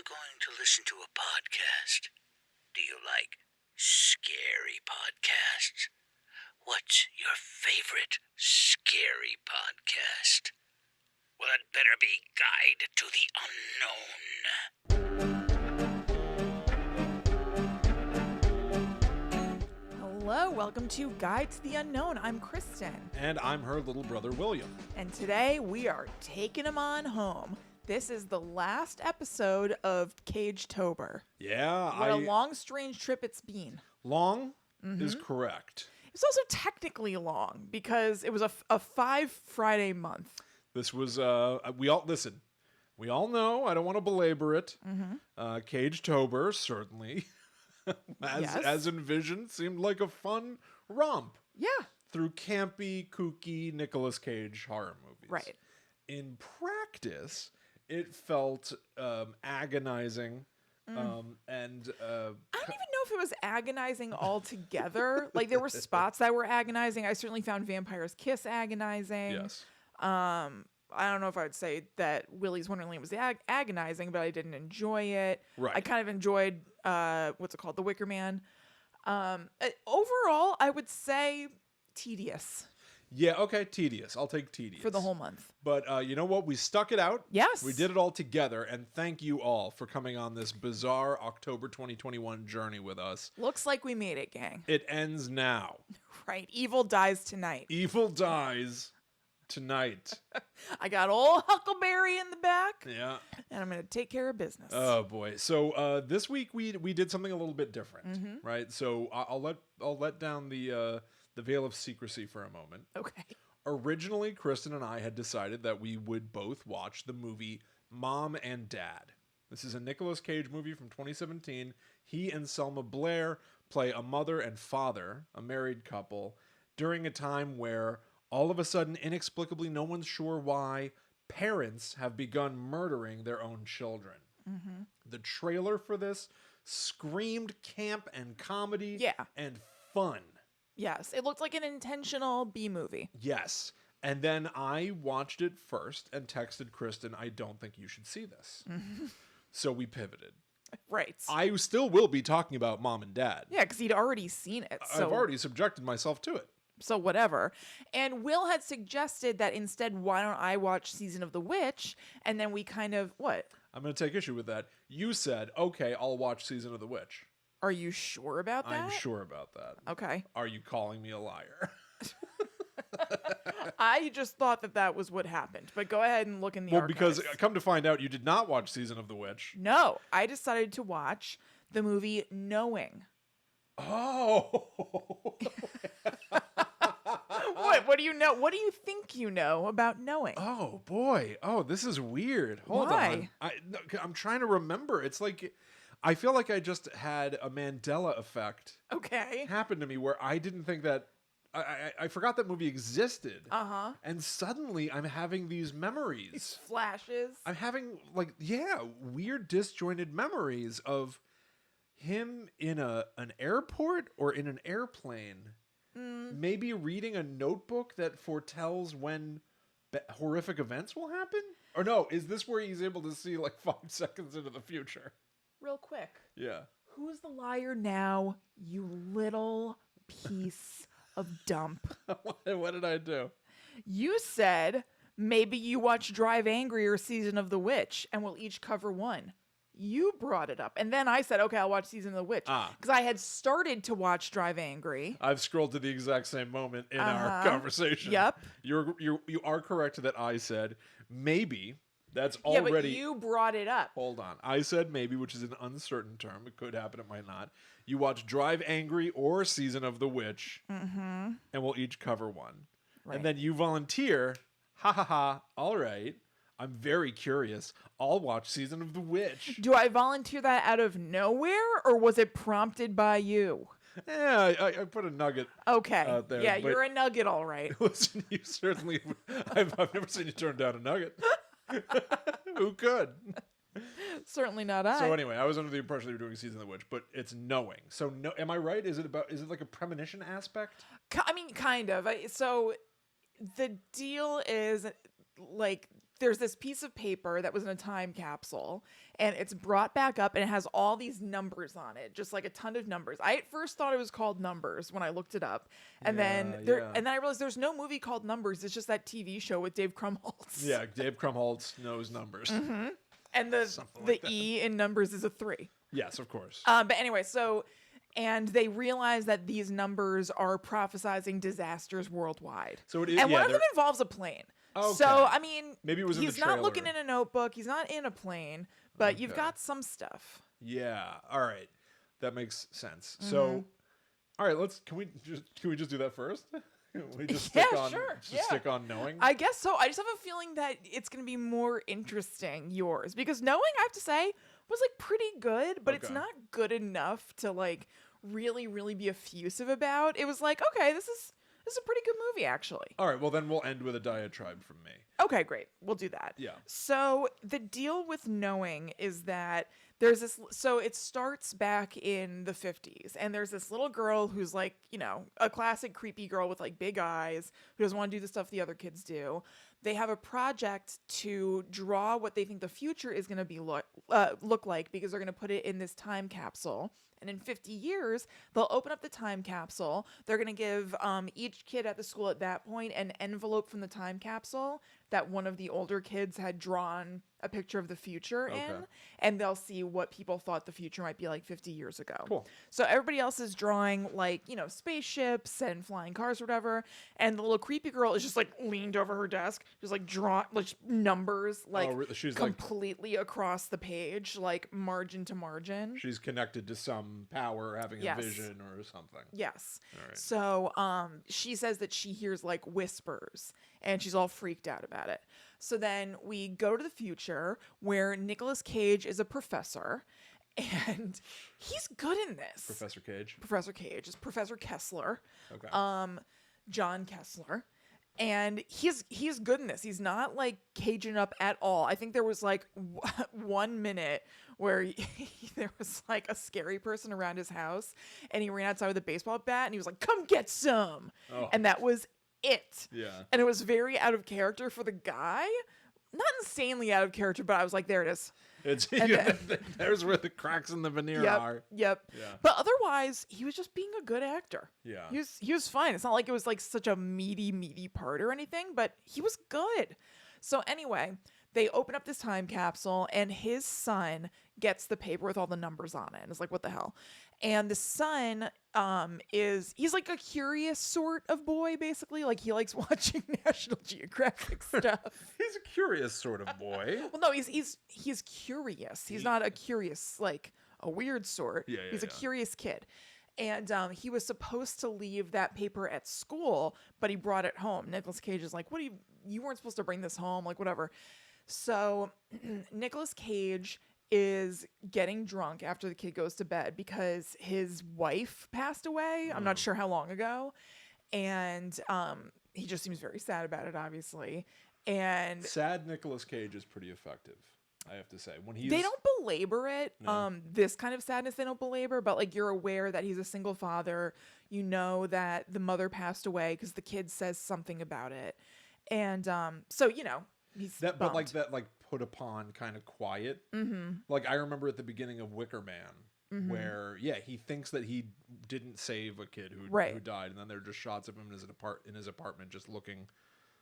you going to listen to a podcast? Do you like scary podcasts? What's your favorite scary podcast? Well, it better be Guide to the Unknown. Hello, welcome to Guide to the Unknown. I'm Kristen. And I'm her little brother, William. And today we are taking them on home. This is the last episode of CAGETOBER. Yeah. What a long, strange trip it's been. Long is correct. It's also technically long because it was a 5-Friday month. This was, we all know, I don't want to belabor it. CAGETOBER, certainly, as envisioned, seemed like a fun romp. Yeah. Through campy, kooky Nicolas Cage horror movies. Right. In practice, it felt agonizing. And I don't even know if it was agonizing altogether. Like, there were spots that were agonizing. I certainly found Vampire's Kiss agonizing. Yes. I don't know if I would say that Willy's Wonderland was agonizing, but I didn't enjoy it. Right. I kind of enjoyed, what's it called? The Wicker Man. Overall, I would say tedious. Yeah, okay, tedious. I'll take tedious. For the whole month. But you know what? We stuck it out. Yes. We did it all together, and thank you all for coming on this bizarre October 2021 journey with us. Looks like we made it, gang. It ends now. Right. Evil dies tonight. Evil dies tonight. I got old Huckleberry in the back. Yeah. And I'm going to take care of business. Oh, boy. So this week we did something a little bit different, right? So I'll let down the veil of secrecy for a moment. Okay. Originally, Kristen and I had decided that we would both watch the movie Mom and Dad. This is a Nicolas Cage movie from 2017. He and Selma Blair play a mother and father, a married couple, during a time where all of a sudden, inexplicably, no one's sure why, parents have begun murdering their own children. The trailer for this screamed camp and comedy and fun. Yes, it looked like an intentional B-movie. Yes. And then I watched it first and texted Kristen, I don't think you should see this. So we pivoted. Right. I still will be talking about Mom and Dad. Yeah, because he'd already seen it. So, I've already subjected myself to it. So whatever. And Will had suggested that instead, why don't I watch Season of the Witch? And then we kind of, what? I'm going to take issue with that. You said, okay, I'll watch Season of the Witch. Are you sure about that? I'm sure about that. Okay. Are you calling me a liar? I just thought that was what happened. But go ahead and look in the archives. Because come to find out, you did not watch Season of the Witch. No, I decided to watch the movie Knowing. Oh. What do you know? What do you think you know about Knowing? Oh, boy. Oh, this is weird. Hold Why? on. I'm trying to remember. It's like, I feel like I just had a Mandela effect happen to me where I didn't think that, I forgot that movie existed. And suddenly I'm having these memories. These flashes. I'm having, weird disjointed memories of him in an airport or in an airplane. Maybe reading a notebook that foretells when horrific events will happen? Or no, is this where he's able to see like 5 seconds into the future? Real quick. Yeah. Who's the liar now, you little piece of dump? What did I do? You said maybe you watch Drive Angry or Season of the Witch and we'll each cover one. You brought it up. And then I said, okay, I'll watch Season of the Witch. Because I had started to watch Drive Angry. I've scrolled to the exact same moment in our conversation. Yep. You are correct that I said maybe. That's already... Yeah, but you brought it up. Hold on. I said maybe, which is an uncertain term. It could happen, it might not. You watch Drive Angry or Season of the Witch, and we'll each cover one. Right. And then you volunteer, all right. I'm very curious. I'll watch Season of the Witch. Do I volunteer that out of nowhere, or was it prompted by you? Yeah, I put a nugget out there. Yeah, you're a nugget, all right. Listen, you certainly... I've never seen you turn down a nugget. Who could? Certainly not I. So anyway, I was under the impression that you were doing Season of the Witch, but it's Knowing. So am I right? Is it like a premonition aspect? I mean, kind of. So the deal is, like, there's this piece of paper that was in a time capsule, and it's brought back up, and it has all these numbers on it, just like a ton of numbers. I at first thought it was called Numbers when I looked it up, and then I realized there's no movie called Numbers. It's just that TV show with Dave Krumholtz. Yeah, Dave Krumholtz knows numbers. And the E in Numbers is a 3. Yes, of course. But anyway, and they realize that these numbers are prophesizing disasters worldwide. So it is, and one of them involves a plane. Okay. So, I mean, maybe it was in the he's not trailer. looking in a notebook. He's not in a plane, but you've got some stuff. Yeah. All right. That makes sense. So, all right, can we just do that first? Can we just stick on knowing? I guess so. I just have a feeling that it's going to be more interesting, yours, because knowing, I have to say, was like pretty good, but it's not good enough to like really, really be effusive about. It was like, okay, this is a pretty good movie, actually. All right, well then we'll end with a diatribe from me. Okay, great. We'll do that. Yeah. So the deal with knowing is that there's this, so it starts back in the 50s, and there's this little girl who's like, you know, a classic creepy girl with like big eyes who doesn't want to do the stuff the other kids do. They have a project to draw what they think the future is going to be look like, because they're going to put it in this time capsule. And in 50 years, they'll open up the time capsule. They're going to give each kid at the school at that point an envelope from the time capsule that one of the older kids had drawn a picture of the future in. And they'll see what people thought the future might be like 50 years ago. Cool. So everybody else is drawing like, you know, spaceships and flying cars or whatever. And the little creepy girl is just like leaned over her desk, just like drawing like numbers like she's completely across the page, like margin to margin. She's connected to some power, having a vision or something. Yes. All right. So she says that she hears like whispers, and she's all freaked out about it. So then we go to the future where Nicolas Cage is a professor, and he's good in this. Professor Cage. Professor Cage is Professor Kessler. Okay. John Kessler. And he's good in this. He's not like Cajun up at all. I think there was like 1 minute where there was like a scary person around his house, and he ran outside with a baseball bat, and he was like, "Come get some." Oh. And that was it. Yeah. And it was very out of character for the guy. Not insanely out of character, but I was like, there it is. There's where the cracks in the veneer are. Yep. Yeah. But otherwise, he was just being a good actor. Yeah. He was fine. It's not like it was like such a meaty part or anything, but he was good. So anyway, they open up this time capsule, and his son gets the paper with all the numbers on it. And it's like, what the hell? And the son he's like a curious sort of boy, basically. Like, he likes watching National Geographic stuff. He's a curious sort of boy. Well, no, he's curious. He's not a curious, like a weird sort. He's a curious kid. And he was supposed to leave that paper at school, but he brought it home. Nicolas Cage is like, "What you weren't supposed to bring this home, like whatever." So Nicolas Cage is getting drunk after the kid goes to bed because his wife passed away. I'm not sure how long ago. And he just seems very sad about it, obviously. And sad Nicolas Cage is pretty effective, I have to say. They don't belabor it. No. This kind of sadness they don't belabor, but like, you're aware that he's a single father. You know that the mother passed away because the kid says something about it. And so, you know, he's that, bummed. but like that, like put upon kind of quiet. Mm-hmm. Like I remember at the beginning of Wicker Man, where he thinks that he didn't save a kid who died, and then there are just shots of him in his apartment just looking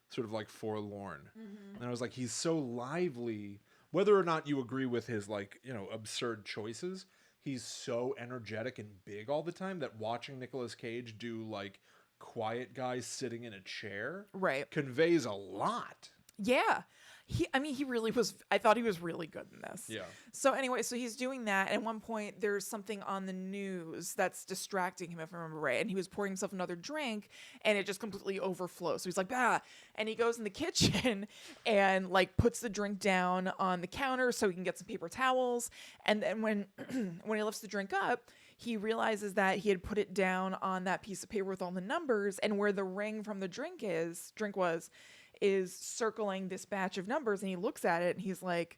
sort of like forlorn. And I was like, he's so lively. Whether or not you agree with his like, you know, absurd choices, he's so energetic and big all the time that watching Nicolas Cage do like quiet guy sitting in a chair conveys a lot. Yeah. He really was. I thought he was really good in this. Yeah. So anyway, so he's doing that. And at one point, there's something on the news that's distracting him, if I remember right. And he was pouring himself another drink, and it just completely overflows. So he's like, "Ah!" And he goes in the kitchen and like puts the drink down on the counter so he can get some paper towels. And then when he lifts the drink up, he realizes that he had put it down on that piece of paper with all the numbers, and where the ring from the drink was circling this batch of numbers. And he looks at it and he's like,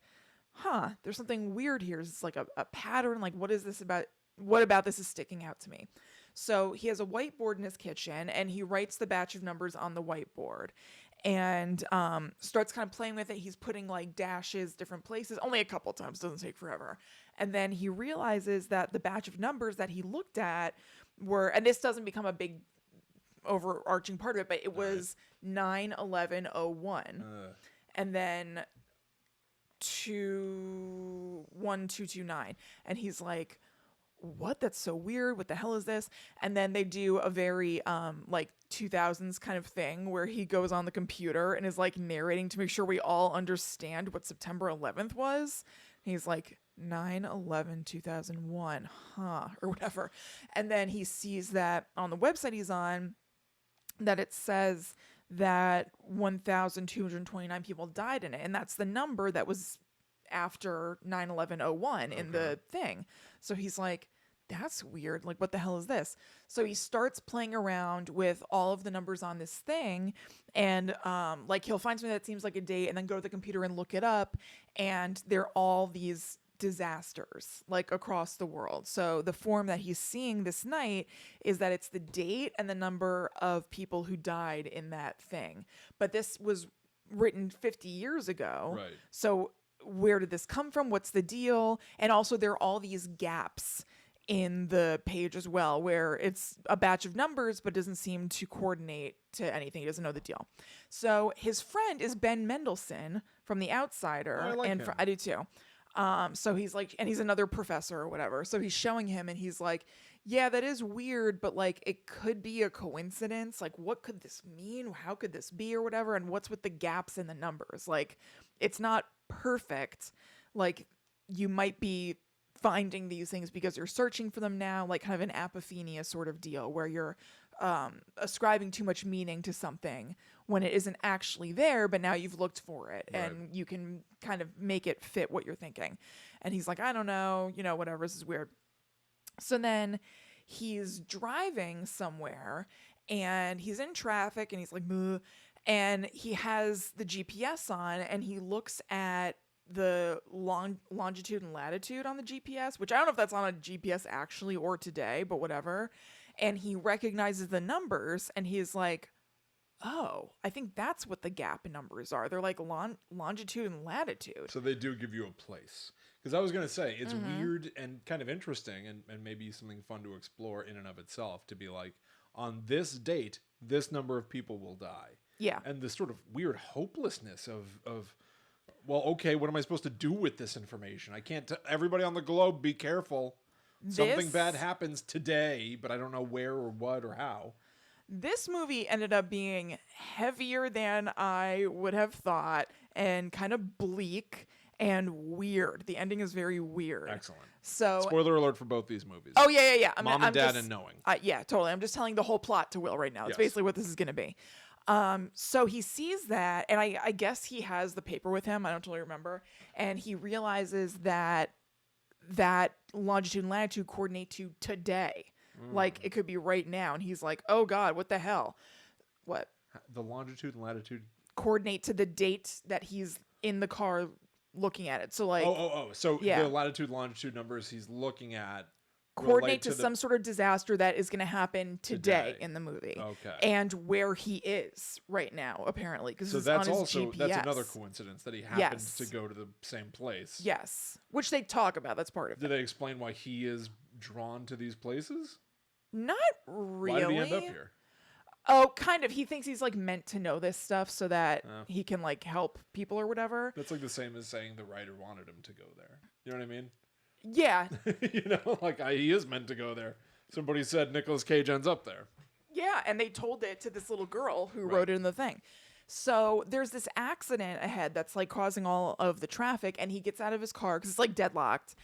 there's something weird here. It's like a pattern. Like, what is this about? What about this is sticking out to me? So he has a whiteboard in his kitchen, and he writes the batch of numbers on the whiteboard, and starts kind of playing with it. He's putting like dashes different places, only a couple times, doesn't take forever. And then he realizes that the batch of numbers that he looked at were, and this doesn't become a big overarching part of it, but it was 9/11/01, and then 1229, and he's like, what? That's so weird. What the hell is this? And then they do a very like 2000s kind of thing where he goes on the computer and is like narrating to make sure we all understand what September 11th was. He's like 9/11/2001, or whatever. And then he sees that on the website he's on, that it says that 1,229 people died in it, and that's the number that was after 9/11/01 in the thing. So he's like, that's weird. Like, what the hell is this? So he starts playing around with all of the numbers on this thing, and like he'll find something that seems like a date and then go to the computer and look it up, and they're all these disasters like across the world. So the form that he's seeing this night is that it's the date and the number of people who died in that thing. But this was written 50 years ago. Right. So where did this come from? What's the deal? And also there are all these gaps in the page as well, where it's a batch of numbers but doesn't seem to coordinate to anything. He doesn't know the deal. So his friend is Ben Mendelsohn from The Outsider. I like him. I do too. So he's like, and he's another professor or whatever. So he's showing him and he's like, yeah, that is weird, but like it could be a coincidence. Like, what could this mean? How could this be or whatever? And what's with the gaps in the numbers? Like, it's not perfect. Like, you might be finding these things because you're searching for them now, like kind of an apophenia sort of deal where you're ascribing too much meaning to something when it isn't actually there, but now you've looked for it and you can kind of make it fit what you're thinking. And he's like, I don't know, whatever, this is weird. So then he's driving somewhere and he's in traffic and he's like, "Bleh," and he has the GPS on and he looks at the longitude and latitude on the GPS, which I don't know if that's on a GPS actually or today, but whatever. And he recognizes the numbers and he's like, oh, I think that's what the gap in numbers are. They're like longitude and latitude. So they do give you a place. Because I was going to say, it's weird and kind of interesting and maybe something fun to explore in and of itself to be like, on this date, this number of people will die. Yeah. And this sort of weird hopelessness of well, okay, what am I supposed to do with this information? I can't everybody on the globe, be careful. Something bad happens today, but I don't know where or what or how. This movie ended up being heavier than I would have thought and kind of bleak and weird. The ending is very weird. Excellent. So, spoiler alert for both these movies. Oh, yeah. Mom and Dad and Knowing. Yeah, totally. I'm just telling the whole plot to Will right now. It's basically what this is going to be. So he sees that, and I guess he has the paper with him. I don't totally remember. And he realizes that longitude and latitude coordinate to today. Like, it could be right now. And he's like, oh, God, what the hell? What? The longitude and latitude? Coordinate to the date that he's in the car looking at it. So, like... So the latitude, longitude numbers he's looking at coordinate to some sort of disaster that is going to happen today in the movie. Okay. And where he is right now, apparently. So that's also, that's another coincidence that he happens to go to the same place. Yes. Which they talk about. That's part of it. Did they explain why he is drawn to these places? Not really. Why did he end up here? Oh, kind of. He thinks he's like meant to know this stuff so that he can like help people or whatever. That's like the same as saying the writer wanted him to go there. You know what I mean? Yeah. He is meant to go there. Somebody said Nicolas Cage ends up there. Yeah, and they told it to this little girl who wrote it in the thing. So there's this accident ahead that's like causing all of the traffic, and he gets out of his car because it's like deadlocked.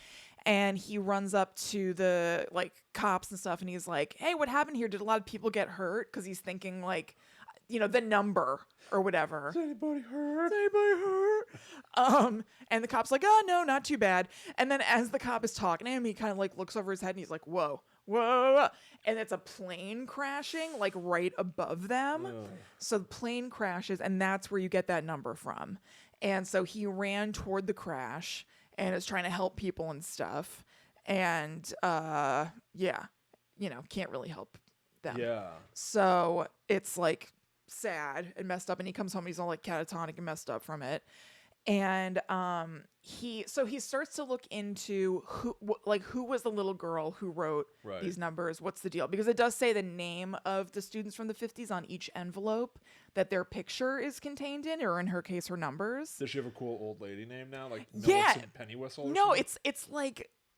And he runs up to the like cops and stuff, and he's like, hey, what happened here? Did a lot of people get hurt? Because he's thinking like, the number or whatever. Is anybody hurt? And the cop's like, oh, no, not too bad. And then as the cop is talking to him, he kind of like looks over his head and he's like, whoa. And it's a plane crashing like right above them. Ugh. So the plane crashes, and that's where you get that number from. And so he ran toward the crash and is trying to help people and stuff. And can't really help them. Yeah. So it's like sad and messed up, and he comes home, he's all like catatonic and messed up from it. And he starts to look into who was the little girl who wrote these numbers. What's the deal? Because it does say the name of the students from the 50s on each envelope that their picture is contained in, or in her case, her numbers. Does she have a cool old lady name now, like Yeah. Millicent Pennywhistle? No, something?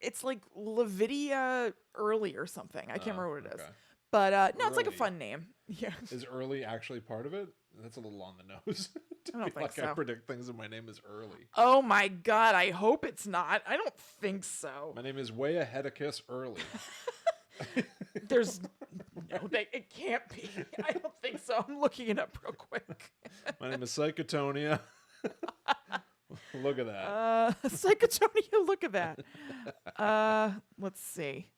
it's like Lavidia Early or something. I can't remember what it is. Okay. But no, it's like a Early. fun name. Yeah. Is Early actually part of it? That's a little on the nose. I don't think so. I predict things and my name is Early. Oh my God, I hope it's not. I don't think so. My name is Way Ahead of Kiss Early. There's it can't be. I don't think so. I'm looking it up real quick. My name is Psychotonia. Look at that. Psychotonia, look at that. Let's see.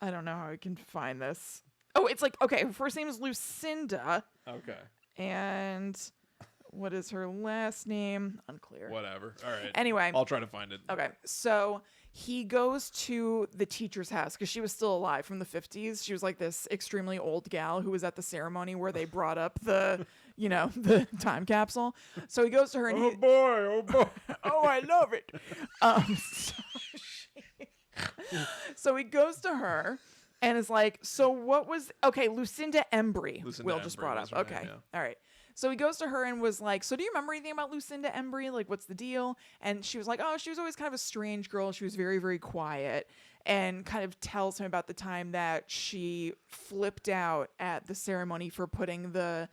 I don't know how I can find this. Oh, it's like, okay, her first name is Lucinda. Okay. And what is her last name? Unclear. Whatever. All right. Anyway. I'll try to find it. Okay. So he goes to the teacher's house because she was still alive from the 50s. She was like this extremely old gal who was at the ceremony where they brought up the, the time capsule. So he goes to her and Oh boy. oh, I love it. So he goes to her and is like, so what was, okay, Lucinda Embry. Will just brought up. Okay. Name, yeah. All right. So he goes to her and was like, so do you remember anything about Lucinda Embry? Like, what's the deal? And she was like, oh, she was always kind of a strange girl. She was very, very quiet, and kind of tells him about the time that she flipped out at the ceremony for putting the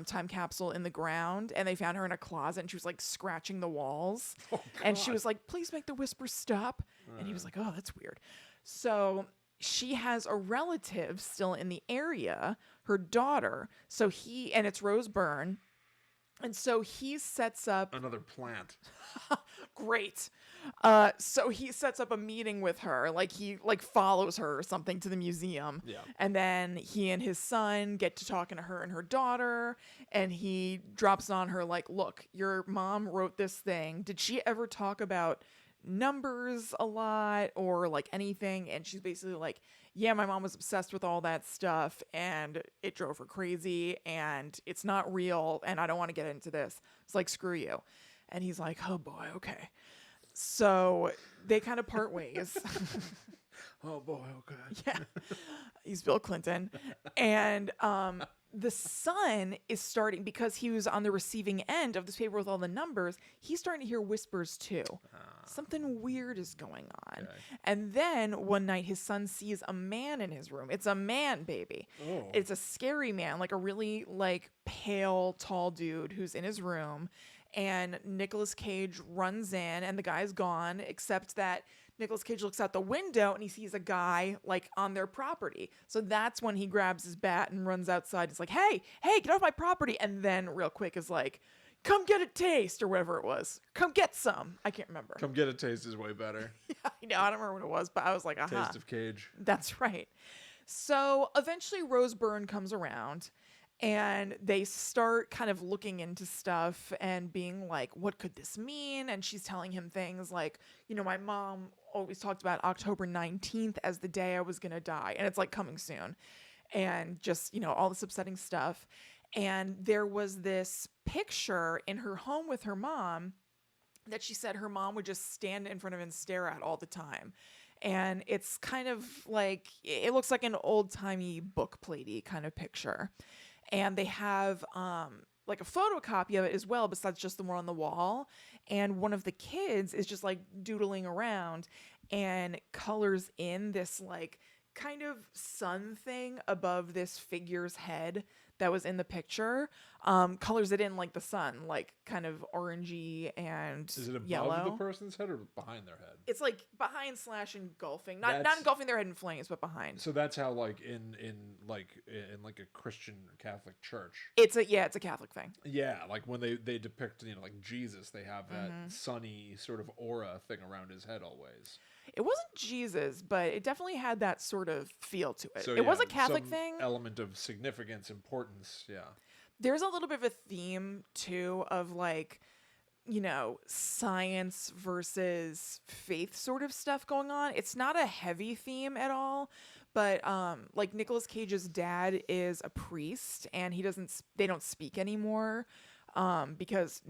time capsule in the ground, and they found her in a closet, and she was like scratching the walls. And she was like, please make the whispers stop. And he was like, oh, that's weird. So she has a relative still in the area, her daughter. So and it's Rose Byrne. And so he sets up Another plant. Great. So he sets up a meeting with her, like he follows her or something to the museum. Yeah. And then he and his son get to talking to her and her daughter, and he drops on her like, look, your mom wrote this thing. Did she ever talk about numbers a lot or like anything? And she's basically like, yeah, my mom was obsessed with all that stuff and it drove her crazy and it's not real and I don't want to get into this. It's like, screw you. And he's like, oh boy, okay. So they kind of part ways. Oh boy, okay. Yeah. He's Bill Clinton. And the son is starting, because he was on the receiving end of this paper with all the numbers, he's starting to hear whispers too. Something weird is going on. Okay. And then one night his son sees a man in his room. It's a man, baby. Oh. It's a scary man, like a really like pale, tall dude who's in his room. And Nicolas Cage runs in and the guy's gone, except that Nicolas Cage looks out the window and he sees a guy like on their property. So that's when he grabs his bat and runs outside. He's like, hey, get off my property. And then real quick is like, come get a taste, or whatever it was. Come get some. I can't remember. Come get a taste is way better. Yeah, I know. I don't remember what it was, but I was like, aha. Taste of Cage. That's right. So eventually Rose Byrne comes around and they start kind of looking into stuff and being like, what could this mean? And she's telling him things like, my mom always talked about October 19th as the day I was going to die. And it's like coming soon. And just, all this upsetting stuff. And there was this picture in her home with her mom that she said her mom would just stand in front of and stare at all the time. And it's kind of like, it looks like an old-timey book platey kind of picture. And they have like a photocopy of it as well, besides just the one on the wall. And one of the kids is just like doodling around and colors in this like kind of sun thing above this figure's head that was in the picture. Colors it in like the sun, like kind of orangey and Is it above yellow. the person's head or behind their head? It's like behind / engulfing, not engulfing their head in flames, but behind. So that's how like in like a Christian Catholic church. It's a Catholic thing. Yeah, like when they depict like Jesus, they have that sunny sort of aura thing around his head always. It wasn't Jesus, but it definitely had that sort of feel to it. So, it was yeah, a Catholic some thing. Element of significance, importance, yeah. There's a little bit of a theme too of like, science versus faith sort of stuff going on. It's not a heavy theme at all, But like Nicolas Cage's dad is a priest, and they don't speak anymore, because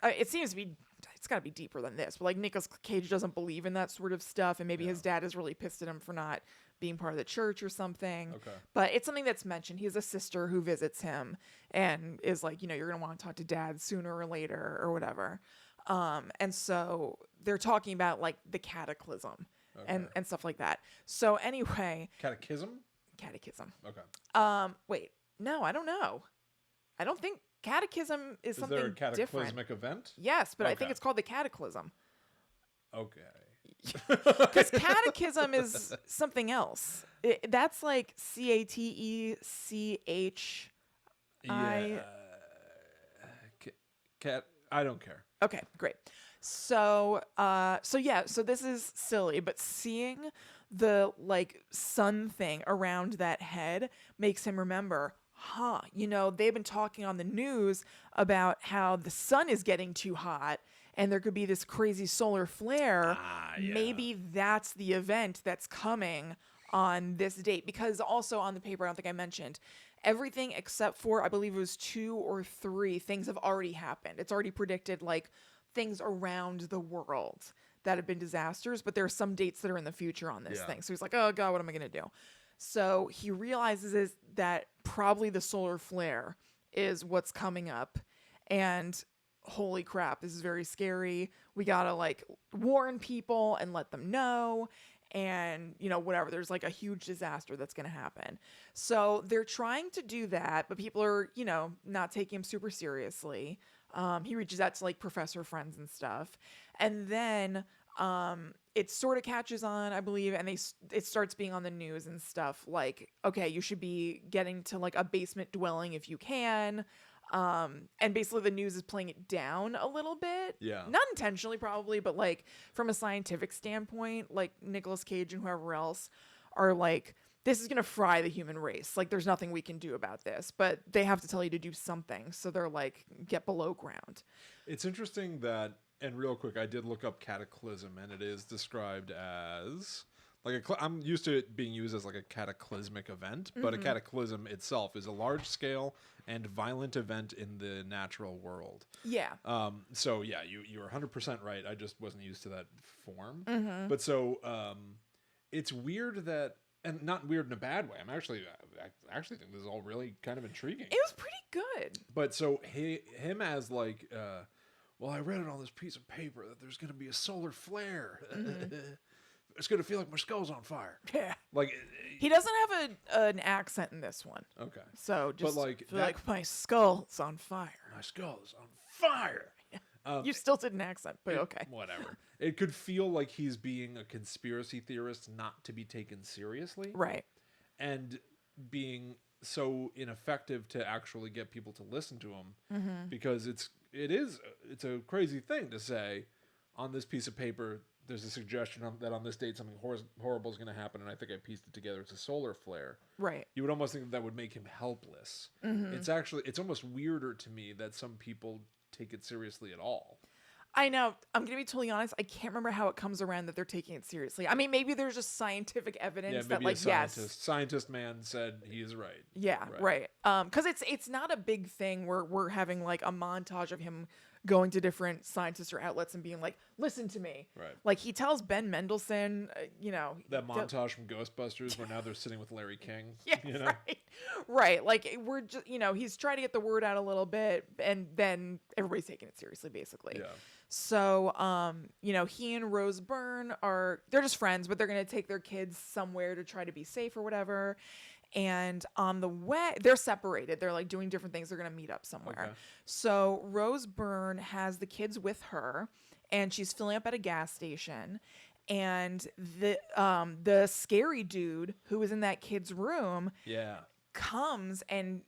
it seems to be, it's got to be deeper than this, but like Nicolas Cage doesn't believe in that sort of stuff, and maybe his dad is really pissed at him for not being part of the church or something. Okay. But it's something that's mentioned. He has a sister who visits him and is like, you're going to want to talk to dad sooner or later or whatever. And so they're talking about like the cataclysm and stuff like that. So anyway. Catechism? Catechism. Okay. Wait, no, I don't know. I don't think catechism is something there a cataclysmic different. event? Yes, but I think it's called the cataclysm. Okay. Because catechism is something else. That's like CATECHI. Yeah. Cat. I don't care. Okay, great. So this is silly, but seeing the like sun thing around that head makes him remember, they've been talking on the news about how the sun is getting too hot and there could be this crazy solar flare. Maybe that's the event that's coming on this date, because also on the paper, I don't think I mentioned, everything except for, I believe it was 2 or 3 things have already happened. It's already predicted like things around the world that have been disasters, but there are some dates that are in the future on this thing. So he's like, oh God, what am I going to do? So he realizes that probably the solar flare is what's coming up, and holy crap, this is very scary. We gotta like warn people and let them know, and whatever, there's like a huge disaster that's gonna happen. So they're trying to do that, but people are not taking him super seriously. He reaches out to like professor friends and stuff, and then it sort of catches on, I believe, and it starts being on the news and stuff, like, okay, you should be getting to like a basement dwelling if you can. And basically the news is playing it down a little bit. Yeah. Not intentionally probably, but like from a scientific standpoint, like Nicolas Cage and whoever else are like, this is going to fry the human race. Like there's nothing we can do about this, but they have to tell you to do something. So they're like, get below ground. It's interesting that, and real quick, I did look up cataclysm, and it is described as like I'm used to it being used as like a cataclysmic event, but a cataclysm itself is a large scale and violent event in the natural world. Yeah. So yeah, you're 100% right. I just wasn't used to that form. But so it's weird that, and not weird in a bad way. I actually think this is all really kind of intriguing. It was pretty good. But so him as like, well, I read it on this piece of paper that there's going to be a solar flare. It's going to feel like my skull's on fire. Yeah. Like He doesn't have an accent in this one. Okay. So just but like, feel like my skull's on fire. My skull is on fire. You still did an accent, but okay. Whatever. It could feel like he's being a conspiracy theorist not to be taken seriously. Right. And being so ineffective to actually get people to listen to him, because it's a crazy thing to say on this piece of paper. There's a suggestion that on this date something horrible is going to happen, and I think I pieced it together. It's a solar flare. Right. You would almost think that would make him helpless. It's almost weirder to me that some people take it seriously at all. I know. I'm going to be totally honest. I can't remember how it comes around that they're taking it seriously. I mean, maybe there's just scientific evidence that, like, scientist man said he is right. Yeah, right. Because it's not a big thing where we're having like a montage of him going to different scientists or outlets and being like, listen to me. Right. Like he tells Ben Mendelsohn, that montage from Ghostbusters where now they're sitting with Larry King. Yeah, right. Right. Like we're just, he's trying to get the word out a little bit, and then everybody's taking it seriously, basically. Yeah. So, he and Rose Byrne they're just friends, but they're going to take their kids somewhere to try to be safe or whatever. And on the way, they're separated. They're like doing different things. They're going to meet up somewhere. Okay. So Rose Byrne has the kids with her, and she's filling up at a gas station. And the scary dude who was in that kid's room comes and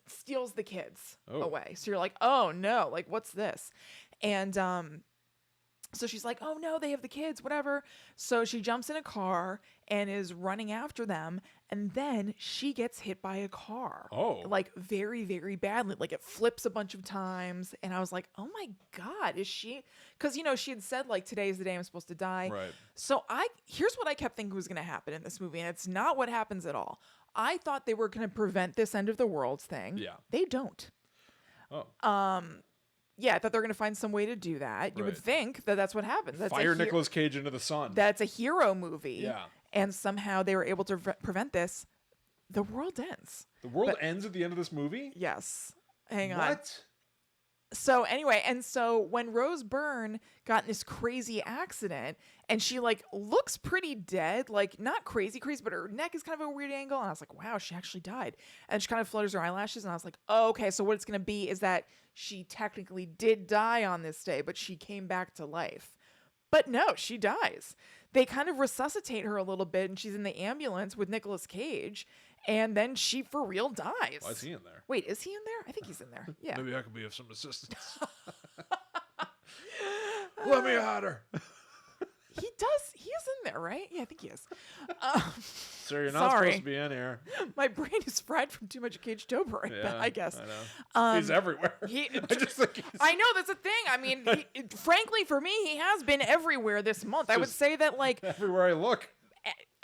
steals the kids away. So you're like, oh no, like what's this? And So she's like, oh no, they have the kids, whatever. So she jumps in a car and is running after them. And then she gets hit by a car. Oh. Like very, very badly. Like it flips a bunch of times. And I was like, oh my God, is she? Because, you know, she had said like, today's the day I'm supposed to die. Right. So here's what I kept thinking was going to happen in this movie. And it's not what happens at all. I thought they were going to prevent this end of the world thing. Yeah. They don't. Oh. Yeah, I thought they're going to find some way to do that. You would Right. think that that's what happens. That's Fire Nicolas Cage into the sun. That's a hero movie. Yeah. And somehow they were able to prevent this. The world ends. The world ends at the end of this movie? Yes. Hang on. What? So anyway, and so when Rose Byrne got in this crazy accident and she like looks pretty dead, like not crazy, but her neck is kind of a weird angle. And I was like, wow, she actually died. And she kind of flutters her eyelashes. And I was like, oh, okay. So what it's going to be is that she technically did die on this day, but she came back to life. But no, she dies. They kind of resuscitate her a little bit and she's in the ambulance with Nicolas Cage. And then she for real dies. Why is he in there? Wait, is he in there? I think he's in there. Yeah. Maybe I could be of some assistance. Let me at her. He does. He is in there, right? Yeah, I think he is. Sir, you're not Sorry. supposed to be in here. My brain is fried from too much CAGETOBER, I guess. I know. He's everywhere. I just think he's I know, that's a thing. I mean, frankly, for me, he has been everywhere this month. I would Just say that, like, everywhere I look.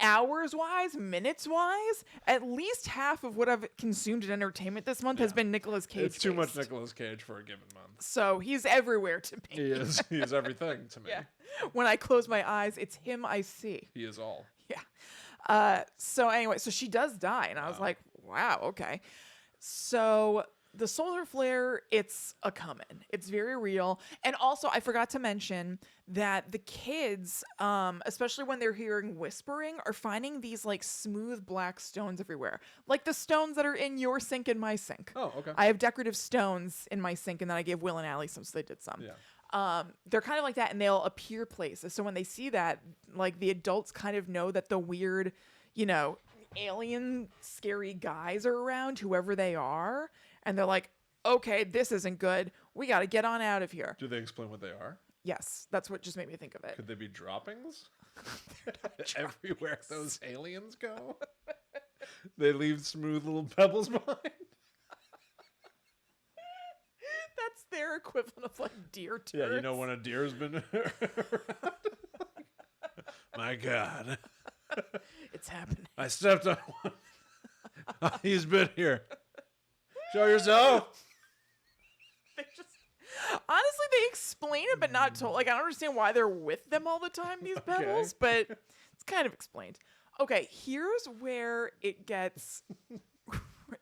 hours-wise, minutes-wise, at least half of what I've consumed in entertainment this month has been Nicolas Cage. It's too much Nicolas Cage for a given month. So he's everywhere to me. He is. He is everything to me. Yeah. When I close my eyes, it's him I see. He is all. Yeah. So anyway, so she does die, and I was like, wow, okay. So the solar flare, it's a coming. It's very real. And also, I forgot to mention that the kids, especially when they're hearing whispering, are finding these like smooth black stones everywhere. Like the stones that are in your sink and my sink. Oh, okay. I have decorative stones in my sink, and then I gave Will and Allie some, so they did some. Yeah. They're kind of like that, and they'll appear places. So when they see that, like the adults kind of know that the weird, you know, alien scary guys are around, whoever they are, and they're like, okay, this isn't good. We got to get on out of here. Do they explain what they are? Yes, that's what just made me think of it. Could they be droppings? Everywhere those aliens go, they leave smooth little pebbles behind. That's their equivalent of like deer turds. Yeah, you know when a deer's been around. My God. It's happening. I stepped on one. He's been here. Show yourself. They just honestly they explain it, but not told. Like I don't understand why they're with them all the time. These pebbles, but it's kind of explained. Okay, here's where it gets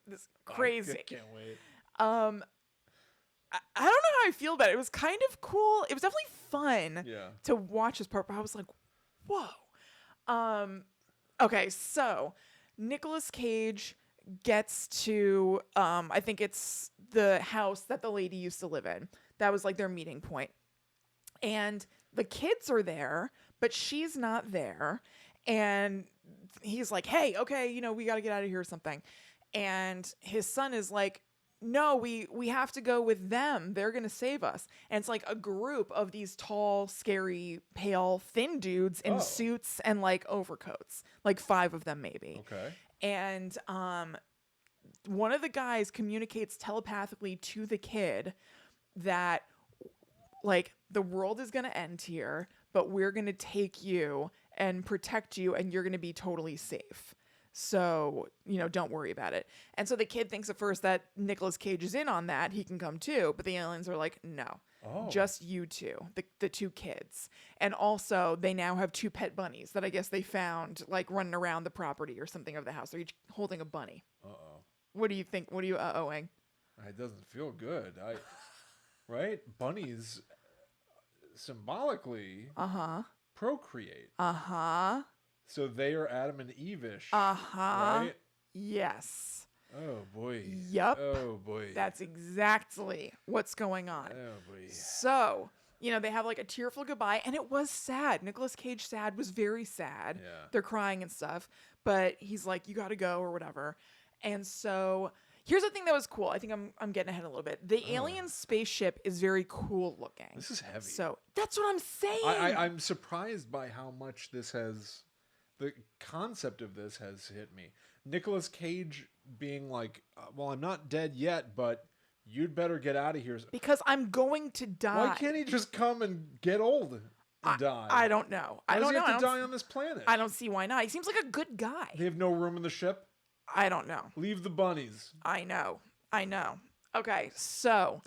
this crazy. I can't wait. I don't know how I feel about it. It was kind of cool. It was definitely fun to watch this part, but I was like, whoa. Okay, so Nicolas Cage gets to I think it's the house that the lady used to live in. That was like their meeting point. And the kids are there, but she's not there. And he's like, hey, okay, you know, we got to get out of here or something. And his son is like, no, we have to go with them. They're going to save us. And it's like a group of these tall, scary, pale, thin dudes in suits and like overcoats, like 5 of them maybe. Okay. And one of the guys communicates telepathically to the kid that like the world is going to end here, but we're going to take you and protect you and you're going to be totally safe. So, you know, don't worry about it. And so the kid thinks at first that Nicolas Cage is in on that. He can come too. But the aliens are like, no, just you two, the 2 kids. And also they now have 2 pet bunnies that I guess they found like running around the property or something of the house. They're each holding a bunny. Uh-oh. What do you think? What are you uh-ohing? It doesn't feel good. Right? Bunnies symbolically procreate. So they are Adam and Eve-ish. Right? Yes. Oh, boy. Yup. Oh, boy. That's exactly what's going on. Oh, boy. So, you know, they have like a tearful goodbye, and it was sad. Nicolas Cage sad was very sad. Yeah. They're crying and stuff, but he's like, you got to go or whatever. And so, Here's the thing that was cool. I think I'm getting ahead a little bit. The alien spaceship is very cool looking. This is heavy. So that's what I'm saying. I'm surprised by how much this has. The concept of this has hit me. Nicolas Cage being like, well, I'm not dead yet, but you'd better get out of here. Because I'm going to die. Why can't he just come and get old and die? I don't know. Why I don't does know. he have to die on this planet? I don't see why not. He seems like a good guy. They have no room in the ship? I don't know. Leave the bunnies. I know. Okay, so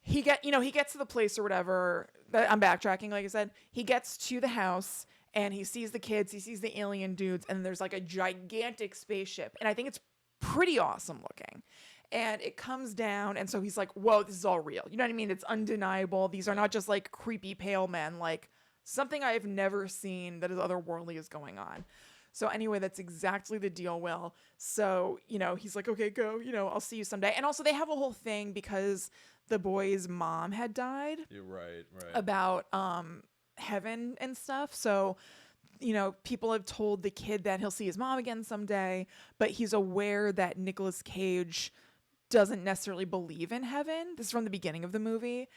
he gets to the place or whatever. I'm backtracking, like I said. He gets to the house and he sees the kids, he sees the alien dudes, and there's like a gigantic spaceship. And I think it's pretty awesome looking. And it comes down, and so he's like, whoa, this is all real. You know what I mean? It's undeniable. These are not just like creepy pale men. Like something I have never seen that is otherworldly is going on. So anyway, that's exactly the deal, Will. So, he's like, okay, go, I'll see you someday. And also they have a whole thing because the boy's mom had died. You're right. About heaven and stuff. So, people have told the kid that he'll see his mom again someday, but he's aware that Nicolas Cage doesn't necessarily believe in heaven. This is from the beginning of the movie.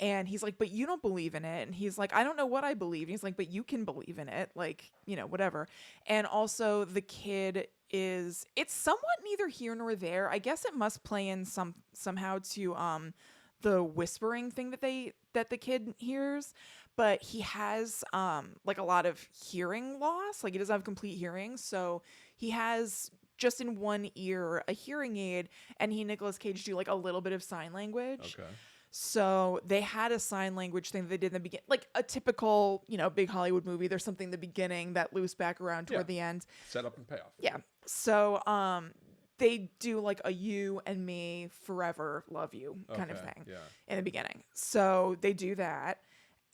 And he's like, but you don't believe in it. And he's like, I don't know what I believe. And he's like, but you can believe in it. Like, whatever. And also the kid it's somewhat neither here nor there. I guess it must play in somehow to the whispering thing that the kid hears. But he has like a lot of hearing loss. Like he doesn't have complete hearing. So he has just in one ear a hearing aid, and Nicolas Cage do like a little bit of sign language. Okay. So they had a sign language thing that they did in the beginning, like a typical, big Hollywood movie. There's something in the beginning that loops back around toward the end. Set up and payoff. Yeah. So they do like a you and me forever love you kind of thing in the beginning. So they do that.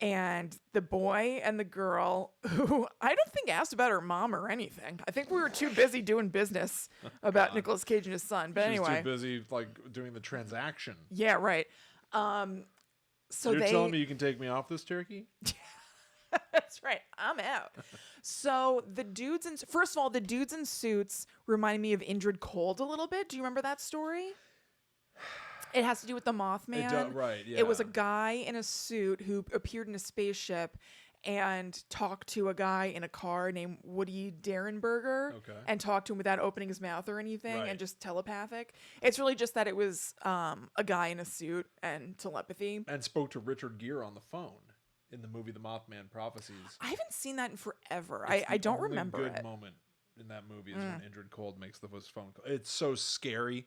And the boy and the girl, who I don't think asked about her mom or anything. I think we were too busy doing business about Nicolas Cage and his son. But She's anyway, too busy like doing the transaction. Yeah, right. So you're telling me you can take me off this turkey? That's right. I'm out. So the dudes first of all, the dudes in suits remind me of Indrid Cold a little bit. Do you remember that story? It has to do with the Mothman. Right, yeah. It was a guy in a suit who appeared in a spaceship and talked to a guy in a car named Woody Derenberger and talked to him without opening his mouth or anything and just telepathic. It's really just that it was a guy in a suit and telepathy. And spoke to Richard Gere on the phone in the movie The Mothman Prophecies. I haven't seen that in forever. I don't remember it. The good moment in that movie is when Indrid Cold makes the first phone call. It's so scary.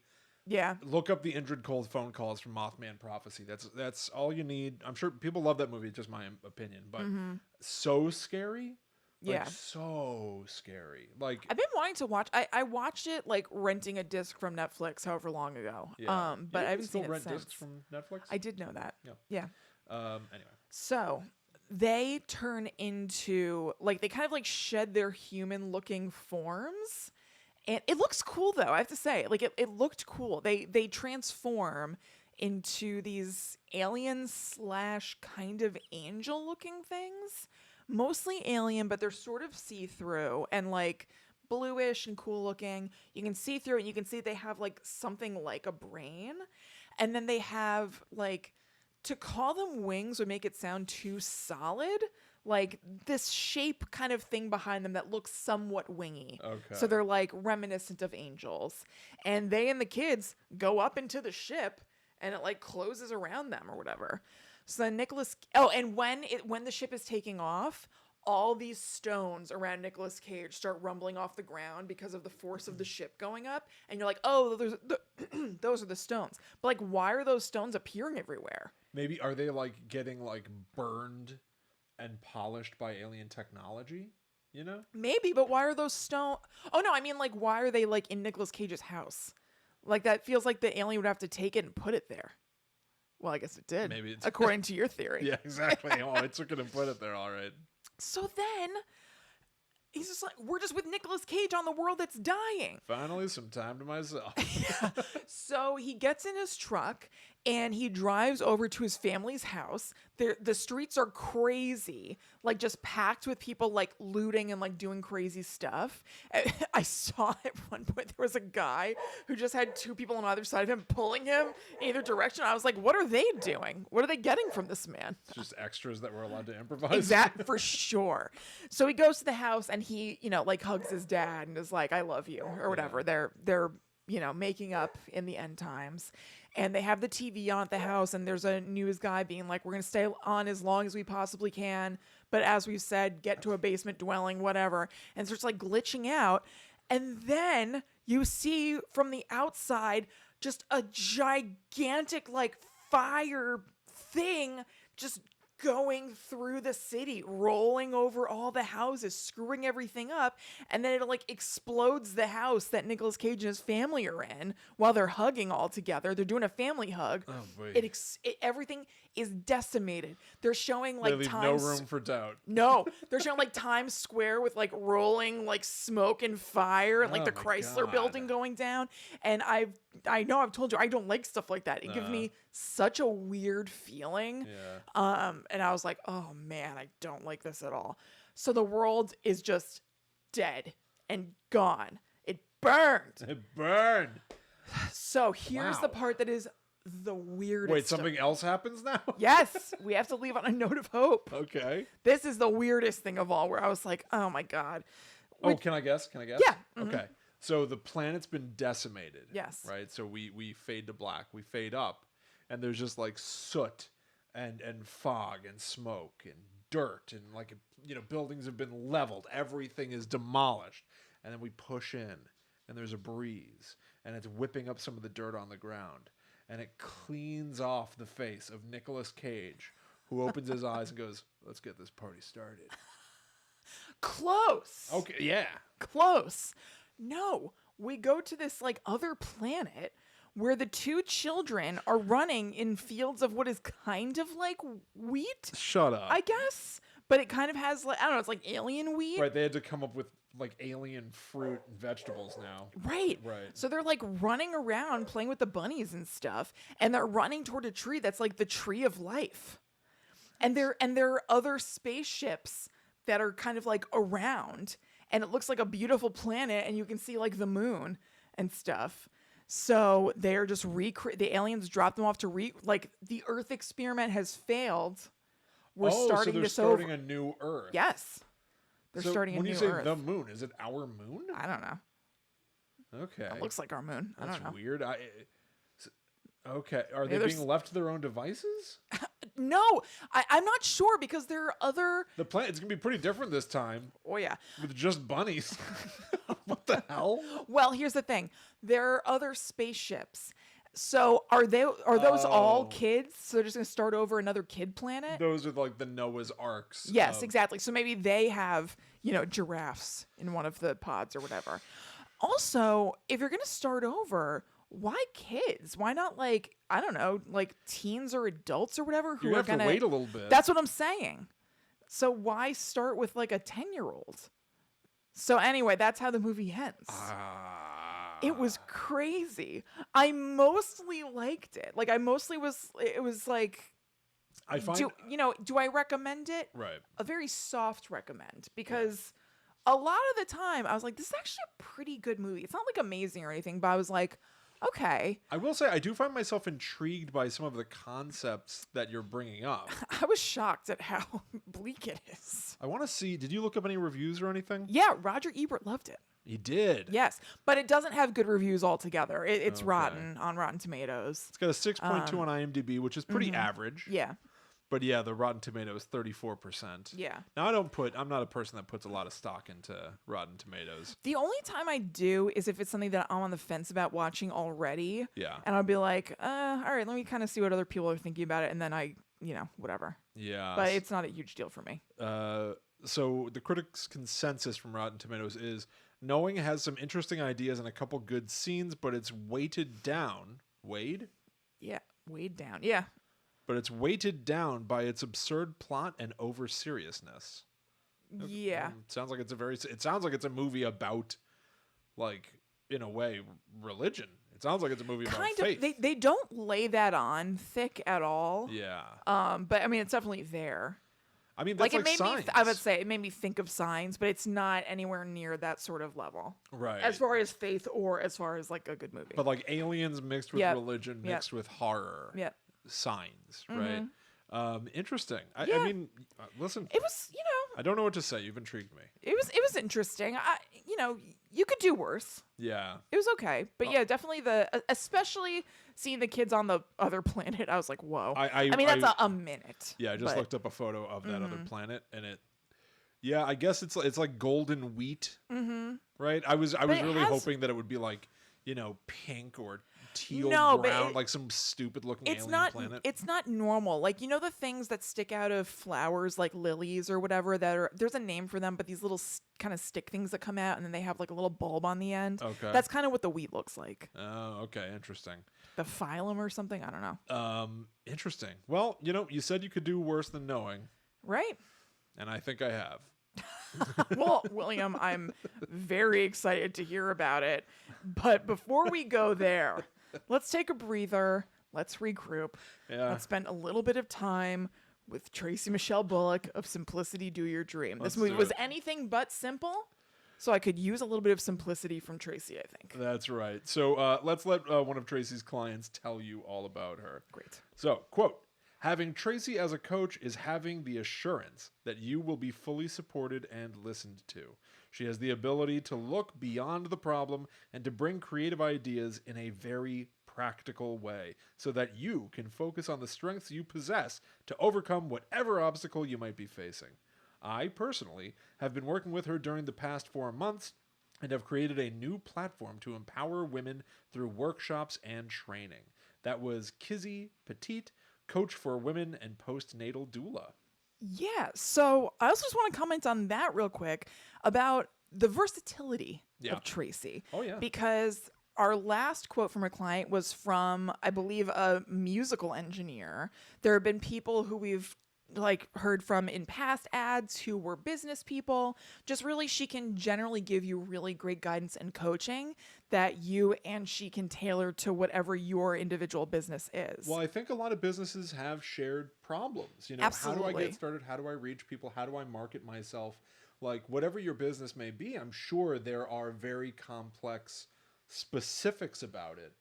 Yeah. Look up the Indrid Cold phone calls from Mothman Prophecy. That's all you need. I'm sure people love that movie. It's just my opinion, but so scary. Like, so scary. Like I've been wanting to watch. I watched it like renting a disc from Netflix however long ago. Yeah. But I haven't still seen it rent since. discs from Netflix. I did know that. Yeah. Yeah. Anyway. So they turn into like they kind of like shed their human looking forms. And it looks cool though, I have to say. Like it looked cool. They transform into these alien / kind of angel looking things. Mostly alien, but they're sort of see-through and like bluish and cool looking. You can see through it and you can see they have like something like a brain. And then they have like, to call them wings would make it sound too solid. Like this shape kind of thing behind them that looks somewhat wingy. Okay. So they're like reminiscent of angels. And they and the kids go up into the ship and it like closes around them or whatever. So then and when the ship is taking off, all these stones around Nicolas Cage start rumbling off the ground because of the force of the ship going up. And you're like, oh, those are the stones. But like, why are those stones appearing everywhere? Maybe are they like getting like burned and polished by alien technology? You know? Maybe, but why are those stones? Oh no, I mean like, why are they like in Nicolas Cage's house? Like that feels like the alien would have to take it and put it there. Well, I guess it did. Maybe it's according to your theory. Yeah, exactly. Oh, I took it and put it there. All right. So then he's just like, we're just with Nicolas Cage on the world that's dying. Finally, some time to myself. So he gets in his truck And he drives over to his family's house. The streets are crazy, like just packed with people like looting and like doing crazy stuff. I saw at one point there was a guy who just had two people on either side of him pulling him in either direction. I was like, what are they doing? What are they getting from this man? It's just extras that were allowed to improvise. Exactly, for sure. So he goes to the house and he, like hugs his dad and is like, I love you or whatever. They're making up in the end times. And they have the TV on at the house, and there's a news guy being like, we're going to stay on as long as we possibly can. But as we've said, get to a basement dwelling, whatever. And starts like glitching out. And then you see from the outside just a gigantic like fire thing just going through the city, rolling over all the houses, screwing everything up, and then it like explodes the house that Nicolas Cage and his family are in while they're hugging all together. They're doing a family hug. Oh boy. Everything is decimated. They're showing like They leave no room for doubt. No, they're showing like Times Square with like rolling like smoke and fire and like the my Chrysler God. building going down. And I know I've told you I don't like stuff like that. It gives me such a weird feeling. Yeah. And I was like, oh man, I don't like this at all. So the world is just dead and gone. It burned. It burned. So here's the Wow. part that is the weirdest. Wait, something else happens now? Yes, we have to leave on a note of hope. Okay. This is the weirdest thing of all, where I was like, oh my God. Oh, can I guess? Yeah. Mhm. Okay. So the planet's been decimated. Yes. Right? So we fade to black. We fade up. And there's just like soot and fog and smoke and dirt and like, buildings have been leveled. Everything is demolished. And then we push in and there's a breeze and it's whipping up some of the dirt on the ground. And it cleans off the face of Nicolas Cage, who opens his eyes and goes, let's get this party started. Close. Okay, yeah. Close. No, we go to this like other planet where the two children are running in fields of what is kind of like wheat, Shut up. I guess. But it kind of has like, I don't know, it's like alien wheat. Right, they had to come up with like alien fruit and vegetables now. Right. Right. So they're like running around playing with the bunnies and stuff, and they're running toward a tree that's like the tree of life. And there are other spaceships that are kind of like around, and it looks like a beautiful planet, and you can see like the moon and stuff. So they're just the aliens drop them off to like the Earth experiment has failed. We're starting so they're this starting over. a new Earth. Yes. They're So starting a when new you say Earth. the moon, is it our moon? I don't know. Okay. It looks like our moon. I That's don't know. weird. Okay. Are they there's- being left to their own devices? No, I'm not sure because there are other. The planet's going to be pretty different this time Oh, yeah. with just bunnies. What the hell? Well, here's the thing. There are other spaceships. So are those all Oh. kids? So they're just going to start over another kid planet? Those are like the Noah's Arks. Yes, of- exactly. So maybe they have, giraffes in one of the pods or whatever. Also, if you're going to start over, why kids? Why not like, I don't know, like teens or adults or whatever who You are have going to wait a little bit. That's what I'm saying. So why start with like a 10-year-old? So anyway, that's how the movie ends. It was crazy. I mostly liked it. Like it was like, I find do I recommend it? right. A very soft recommend, because a lot of the time I was like, this is actually a pretty good movie. It's not like amazing or anything, but I was like, okay. I will say I do find myself intrigued by some of the concepts that you're bringing up. I was shocked at how bleak it is. I want to see. Did you look up any reviews or anything? Yeah, Roger Ebert loved it. He did. Yes, but it doesn't have good reviews altogether. It's Okay. rotten on Rotten Tomatoes. It's got a 6.2 on IMDb, which is pretty average. Yeah, But yeah, the Rotten Tomatoes 34%. yeah. Now I'm not a person that puts a lot of stock into Rotten Tomatoes. The only time I do is if it's something that I'm on the fence about watching already. Yeah. And I'll be like, all right, let me kind of see what other people are thinking about it, and then I, whatever. Yeah. But it's not a huge deal for me. So the critics' consensus from Rotten Tomatoes is Knowing has some interesting ideas and a couple good scenes, but it's weighted down. Weighed? Yeah, weighed down. Yeah. But it's weighted down by its absurd plot and over seriousness. Yeah. It sounds like it's a movie about, like, in a way, religion. It sounds like it's a movie about Kind faith. of. They don't lay that on thick at all. Yeah. But I mean, it's definitely there. I mean, that's Like like it made Signs. me. I would say it made me think of Signs, but it's not anywhere near that sort of level. Right. As far as faith, or as far as like a good movie. But like aliens mixed with Yep. religion, Yep. mixed with horror. Yep. Signs, right? Interesting. I Yeah. mean, listen, It was, I don't know what to say. You've intrigued me. it was interesting. You could do worse. Yeah. It was okay, but yeah, definitely especially seeing the kids on the other planet. I was like, whoa. I mean, that's a minute. Yeah, I just looked up a photo of that other planet, and yeah, I guess it's like golden wheat, right? I was really hoping that it would be like, pink or teal brown, like some stupid looking alien planet. It's not normal. Like, the things that stick out of flowers, like lilies or whatever, there's a name for them, but these little kind of stick things that come out and then they have like a little bulb on the end. Okay. That's kind of what the wheat looks like. Oh, okay. Interesting. The phylum or something. I don't know. Interesting. Well, you said you could do worse than knowing, Right? and I think I have. Well, William, I'm very excited to hear about it. But before we go there, let's take a breather. Let's regroup. Yeah. Let's spend a little bit of time with Tracy Michelle Bullock of Simplicity Do Your Dream. Let's This movie do was it. anything but simple, so I could use a little bit of simplicity from Tracy, I think. That's right. So let's let one of Tracy's clients tell you all about her. Great. So, quote, having Tracy as a coach is having the assurance that you will be fully supported and listened to. She has the ability to look beyond the problem and to bring creative ideas in a very practical way so that you can focus on the strengths you possess to overcome whatever obstacle you might be facing. I, personally, have been working with her during the past 4 months and have created a new platform to empower women through workshops and training. That was Kizzy Petite, coach for women and postnatal doula. Yeah, so I also just want to comment on that real quick about the versatility of Tracy. Oh, yeah. Because our last quote from a client was from, I believe, a musical engineer. There have been people who we've heard from in past ads who were business people. Just really, she can generally give you really great guidance and coaching that you and she can tailor to whatever your individual business is. Well, I think a lot of businesses have shared problems. Absolutely. How do I get started? How do I reach people? How do I market myself? Like, whatever your business may be, I'm sure there are very complex specifics about it.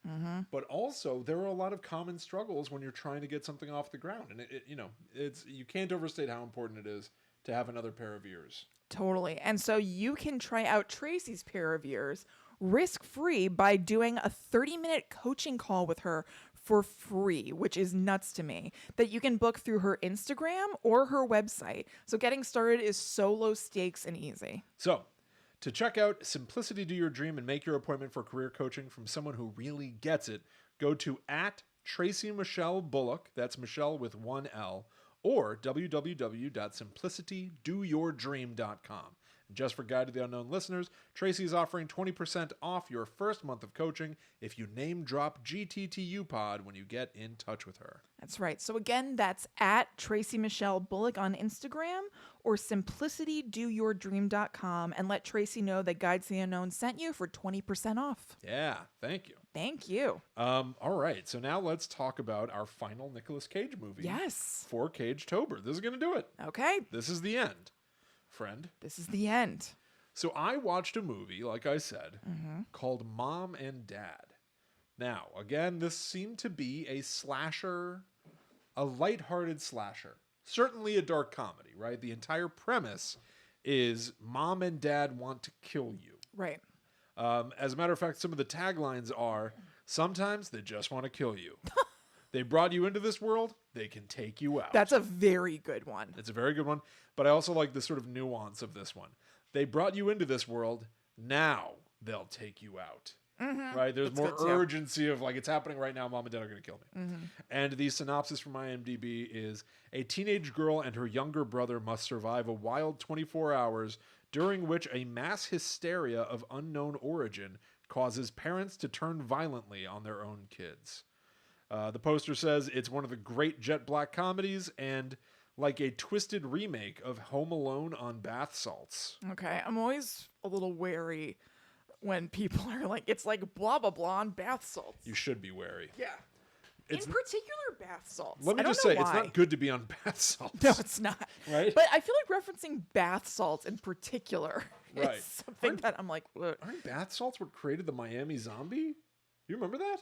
But also, there are a lot of common struggles when you're trying to get something off the ground. And, you can't overstate how important it is to have another pair of ears. Totally. And so you can try out Tracy's pair of ears risk-free by doing a 30-minute coaching call with her for free, which is nuts to me, that you can book through her Instagram or her website. So getting started is so low stakes and easy. So, to check out Simplicity Do Your Dream and make your appointment for career coaching from someone who really gets it, go to @Tracy Michelle Bullock, that's Michelle with one L, or www.simplicitydoyourdream.com. Just for Guide to the Unknown listeners, Tracy is offering 20% off your first month of coaching if you name drop GTTU Pod when you get in touch with her. That's right. So again, that's @Tracy Michelle Bullock on Instagram or simplicitydoyourdream.com, and let Tracy know that Guides to the Unknown sent you for 20% off. Yeah, thank you. Thank you. All right, so now let's talk about our final Nicolas Cage movie. Yes. For CAGETOBER. This is going to do it. Okay. This is the end, friend. This is the end. So I watched a movie, like I said, called Mom and Dad. Now, again, this seemed to be a slasher, a lighthearted slasher. Certainly a dark comedy, right? The entire premise is mom and dad want to kill you. Right. As a matter of fact, some of the taglines are, sometimes they just want to kill you. They brought you into this world, they can take you out. That's a very good one. It's a very good one, but I also like the sort of nuance of this one. They brought you into this world, now they'll take you out. Right? There's That's more good, too. urgency of like, it's happening right now, mom and dad are going to kill me. And the synopsis from IMDb is, a teenage girl and her younger brother must survive a wild 24 hours during which a mass hysteria of unknown origin causes parents to turn violently on their own kids. The poster says it's one of the great jet black comedies and like a twisted remake of Home Alone on bath salts. Okay. I'm always a little wary when people are like, it's like blah, blah, blah on bath salts. You should be wary. Yeah. In particular, bath salts. Let me just say, it's not good to be on bath salts. No, it's not. Right? But I feel like referencing bath salts in particular Right. is something that I'm like, what? Aren't bath salts what created the Miami zombie? You remember that?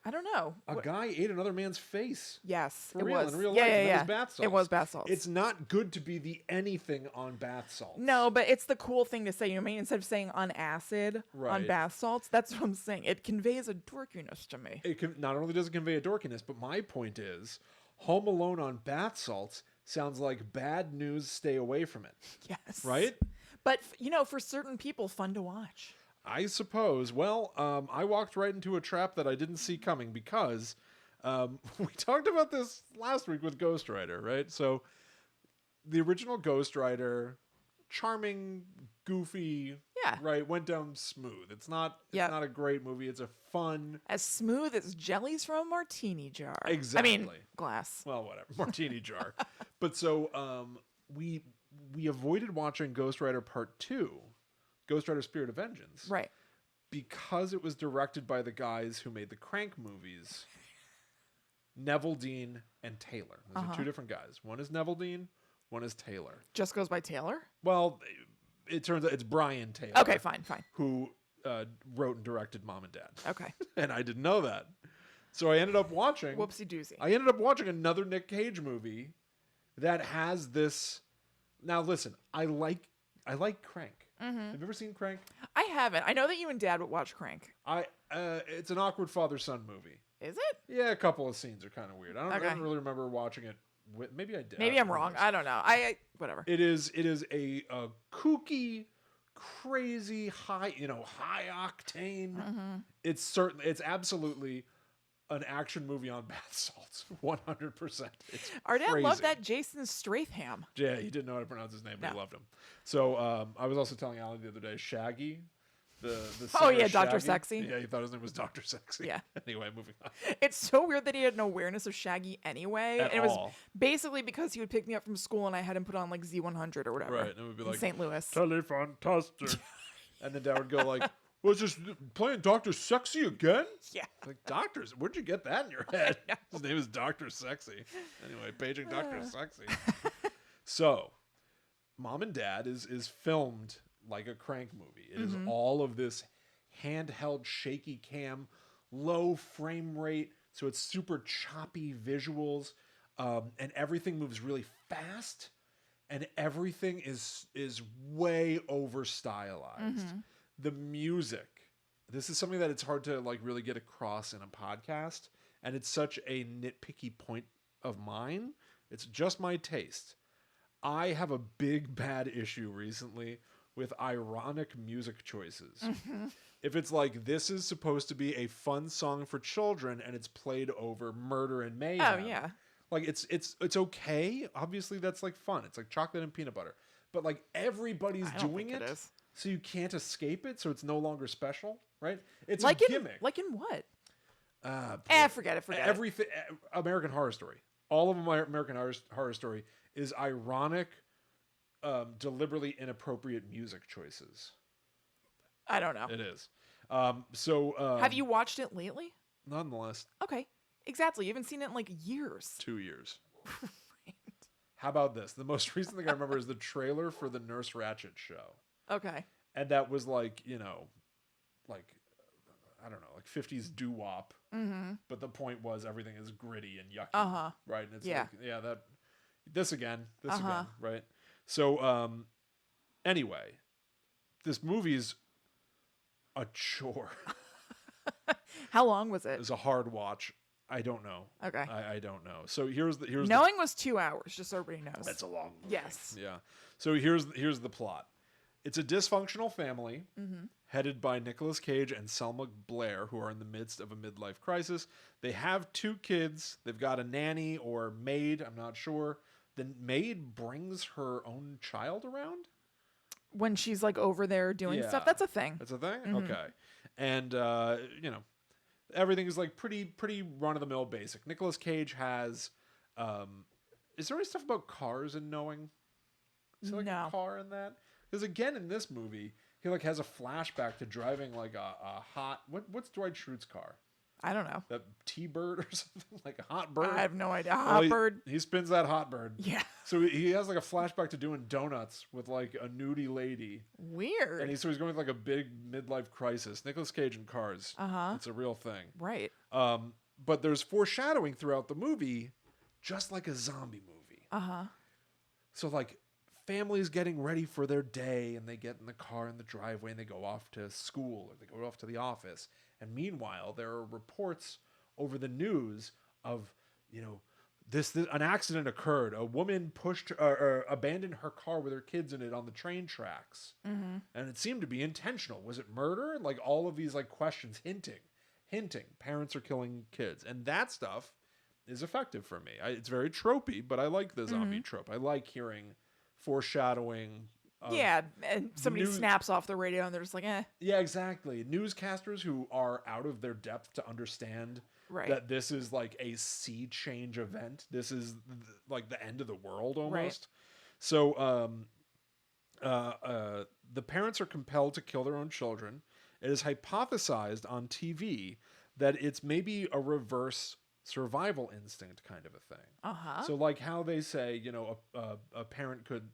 I don't know. A guy ate another man's face. Yes, For it real, was. in real yeah, life. yeah, And yeah. it was bath salts. It was bath salts. It's not good to be the anything on bath salts. No, but it's the cool thing to say. You know what I mean? Instead of saying on acid, on Right. bath salts, that's what I'm saying. It conveys a dorkiness to me. It can, not only does it convey a dorkiness, but my point is, Home Alone on bath salts sounds like bad news. Stay away from it. Yes. Right? But, for certain people, fun to watch. I suppose. Well, I walked right into a trap that I didn't see coming because we talked about this last week with Ghost Rider, right? So the original Ghost Rider, charming, goofy, Yeah. right, went down smooth. It's not a great movie. It's a fun, As smooth as jellies from a martini jar. Exactly. I mean, glass. well, whatever, martini jar. But so we avoided watching Ghost Rider Part 2, Ghost Rider Spirit of Vengeance. Right. Because it was directed by the guys who made the Crank movies, Neville Dean and Taylor. Those are two different guys. One is Neville Dean, one is Taylor. Just goes by Taylor? Well, it turns out it's Brian Taylor. Okay, fine. Who wrote and directed Mom and Dad. Okay. And I didn't know that. So I ended up watching... Whoopsie doozy. I ended up watching another Nick Cage movie that has this... Now, listen, I like Crank. Mm-hmm. Have you ever seen Crank? I haven't. I know that you and Dad would watch Crank. It's an awkward father-son movie. Is it? Yeah, a couple of scenes are kind of weird. I Okay. don't really remember watching it. Maybe I did. Maybe I'm wrong. I don't know. I whatever. It is a kooky, crazy, high octane. Mm-hmm. It's absolutely an action movie on bath salts. 100%. Our dad crazy. loved that Jason Stratham. Yeah, he didn't know how to pronounce his name, but he No. loved him. So I was also telling Alan the other day, Shaggy, the Oh, singer yeah, Dr. Shaggy. Sexy. Yeah, he thought his name was Dr. Sexy. Yeah. Anyway, moving on. It's so weird that he had an awareness of Shaggy anyway. At and it was all. basically because he would pick me up from school and I had him put on like Z100 or whatever. Right, and it would be in like St. Louis. Telefantastic. And then Dad would go like, "Was this playing Dr. Sexy again?" Yeah. Like, doctors, where'd you get that in your head? His name is Dr. Sexy. Anyway, paging Dr. Sexy. So, Mom and Dad is filmed like a Crank movie. It is all of this handheld shaky cam, low frame rate, so it's super choppy visuals, and everything moves really fast, and everything is way over stylized. The music, this is something that it's hard to like really get across in a podcast, and it's such a nitpicky point of mine. It's just my taste. I have a big bad issue recently with ironic music choices. If it's like, this is supposed to be a fun song for children and it's played over murder and mayhem. Oh, yeah. Like it's okay. Obviously that's like fun. It's like chocolate and peanut butter. But like everybody's I don't doing think it. is. So you can't escape it, so it's no longer special, right? It's Like a in gimmick. like in what? Forget it. Everything. American Horror Story. All of American Horror Story is ironic, deliberately inappropriate music choices. I don't know. It is. So Have you watched it lately? not in the last Okay. Exactly. You haven't seen it in like years. 2 years. How about this? The most recent thing I remember is the trailer for the Nurse Ratched show. Okay. And that was like, like, I don't know, like 50s doo-wop. But the point was everything is gritty and yucky. Uh-huh. Right? And it's Yeah. like, this again, right? So, anyway, this movie's a chore. How long was It it? was a hard watch. I don't know. Okay. I don't know. So here's the Knowing was 2 hours, just so everybody knows. That's a long movie. Yes. Yeah. So here's the plot. It's a dysfunctional family headed by Nicolas Cage and Selma Blair, who are in the midst of a midlife crisis. They have 2 kids. They've got a nanny or maid. I'm not sure. The maid brings her own child around. When she's like over there doing Yeah. stuff, that's a thing. That's a thing? Okay. And, everything is like pretty run-of-the-mill basic. Nicolas Cage has... is there any stuff about cars and knowing? Is there like No. a car in that? Because again, in this movie, he like has a flashback to driving like a hot what's Dwight Schrute's car? I don't know. That T-bird or something, like a hot bird. I have no idea. Well, Hot bird. He spins that hot bird. Yeah. So he has like a flashback to doing donuts with like a nudie lady. Weird. And he's going through like a big midlife crisis. Nicolas Cage in cars. It's a real thing. Right. But there's foreshadowing throughout the movie, just like a zombie movie. So like families getting ready for their day, and they get in the car in the driveway and they go off to school or they go off to the office. And meanwhile, there are reports over the news of, this an accident occurred. A woman pushed or abandoned her car with her kids in it on the train tracks. And it seemed to be intentional. Was it murder? Like all of these like questions hinting parents are killing kids. And that stuff is effective for me. It's very tropey, but I like the zombie trope. I like hearing foreshadowing. And somebody snaps off the radio and they're just like, eh. Yeah, exactly. Newscasters who are out of their depth to understand that this is like a sea change event. This is like the end of the world almost. Right. So the parents are compelled to kill their own children. It is hypothesized on TV that it's maybe a reverse survival instinct kind of a thing. So like how they say, a parent could,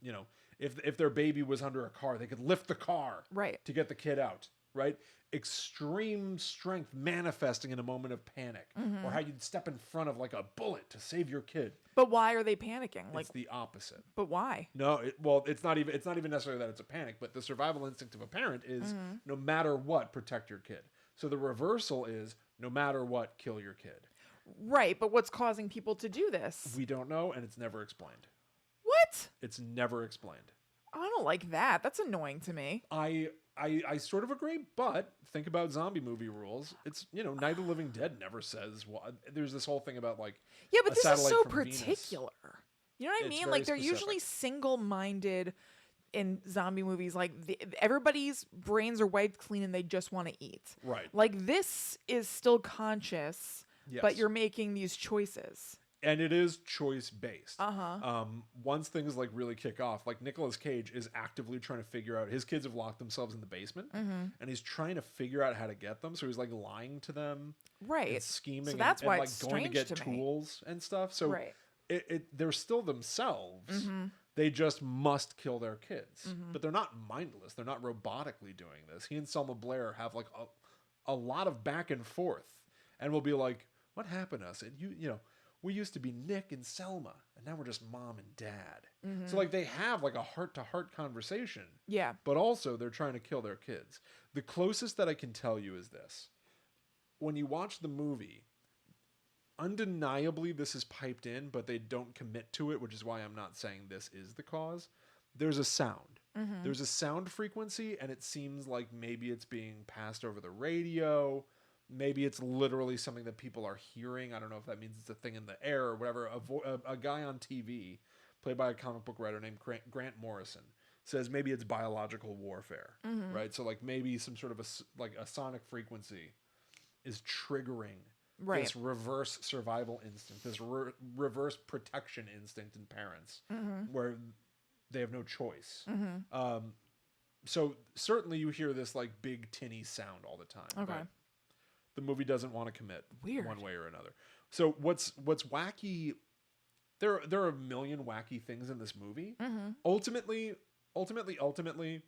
if their baby was under a car, they could lift the car to get the kid out, right? Extreme strength manifesting in a moment of panic, or how you'd step in front of like a bullet to save your kid. But why are they panicking? Like, it's the opposite. But why? No, it's not even necessarily that it's a panic, but the survival instinct of a parent is no matter what, protect your kid. So the reversal is no matter what, kill your kid. Right, but what's causing people to do this? We don't know, and it's never explained. What? It's never explained. I don't like that. That's annoying to me. I sort of agree, but think about zombie movie rules. It's, Night of the Living Dead never says what. There's this whole thing about like yeah, but a this is so satellite from particular. Venus. You know what I It's mean? very Like they're specific. usually single-minded in zombie movies. Like everybody's brains are wiped clean and they just want to eat. Right. Like this is still conscious, but Yes. you're making these choices. And it is choice based. Once things like really kick off, like Nicolas Cage is actively trying to figure out, his kids have locked themselves in the basement, and he's trying to figure out how to get them. So he's like lying to them, Right. and scheming, So that's and why like it's going to strange get to me. tools and stuff. So Right. they're still themselves. They just must kill their kids, but they're not mindless. They're not robotically doing this. He and Selma Blair have like a lot of back and forth, and we'll be like, "What happened to us?" And we used to be Nick and Selma, and now we're just mom and dad. So like they have like a heart-to-heart conversation. Yeah. But also they're trying to kill their kids. The closest that I can tell you is this. When you watch the movie, undeniably this is piped in, but they don't commit to it, which is why I'm not saying this is the cause. There's a sound. There's a sound frequency, and it seems like maybe it's being passed over the radio. Maybe it's literally something that people are hearing. I don't know if that means it's a thing in the air or whatever. A guy on TV, played by a comic book writer named Grant Morrison, says maybe it's biological warfare, right? So like maybe some sort of a sonic frequency is triggering this reverse survival instinct, this reverse protection instinct in parents, where they have no choice. So certainly you hear this like big tinny sound all the time. Okay. But the movie doesn't want to commit Weird. one way or another. So what's wacky? There are a million wacky things in this movie. Ultimately,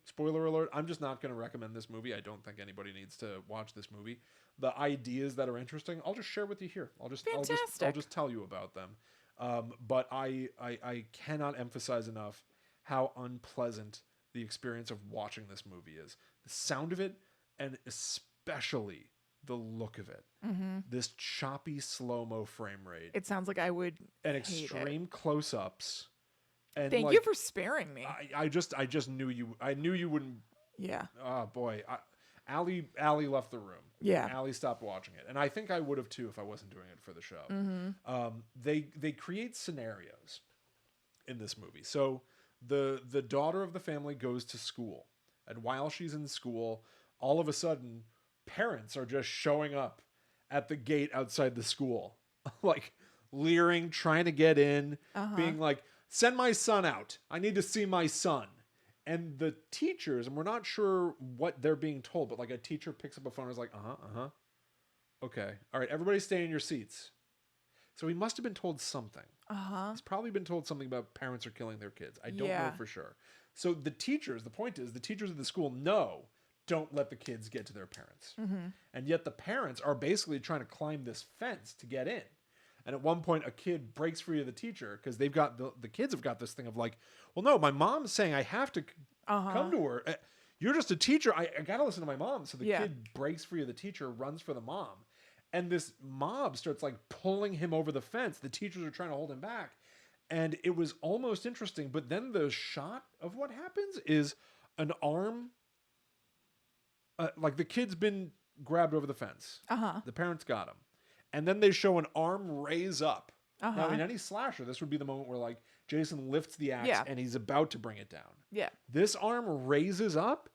spoiler alert, I'm just not going to recommend this movie. I don't think anybody needs to watch this movie. The ideas that are interesting, I'll just share with you here. I'll just tell you about them. But I cannot emphasize enough how unpleasant the experience of watching this movie is. The sound of it, and especially the look of it. This choppy slow-mo frame rate. It sounds like I would And hate extreme it. close-ups. And Thank you for sparing me. I just knew you. I knew you wouldn't. Yeah. Oh boy, Allie left the room. Yeah. Allie stopped watching it, and I think I would have too if I wasn't doing it for the show. They create scenarios in this movie. So the daughter of the family goes to school, and while she's in school, all of a sudden, parents are just showing up at the gate outside the school, like leering, trying to get in, being like, "Send my son out. I need to see my son." And the teachers, and we're not sure what they're being told, but like a teacher picks up a phone and is like, okay, all right, everybody stay in your seats. So he must have been told something. He's probably been told something about parents are killing their kids. I don't know for sure. So the teachers, the point is, the teachers of the school know, don't let the kids get to their parents. And yet the parents are basically trying to climb this fence to get in. And at one point, a kid breaks free of the teacher because they've got the kids have got this thing of like, well, no, my mom's saying I have to come to her. You're just a teacher. I got to listen to my mom. So the kid breaks free of the teacher, runs for the mom. And this mob starts like pulling him over the fence. The teachers are trying to hold him back. And it was almost interesting. But then the shot of what happens is an arm, like the kid's been grabbed over the fence. The parents got him. And then they show an arm raise up. Now, in any slasher, this would be the moment where like Jason lifts the axe and he's about to bring it down. This arm raises up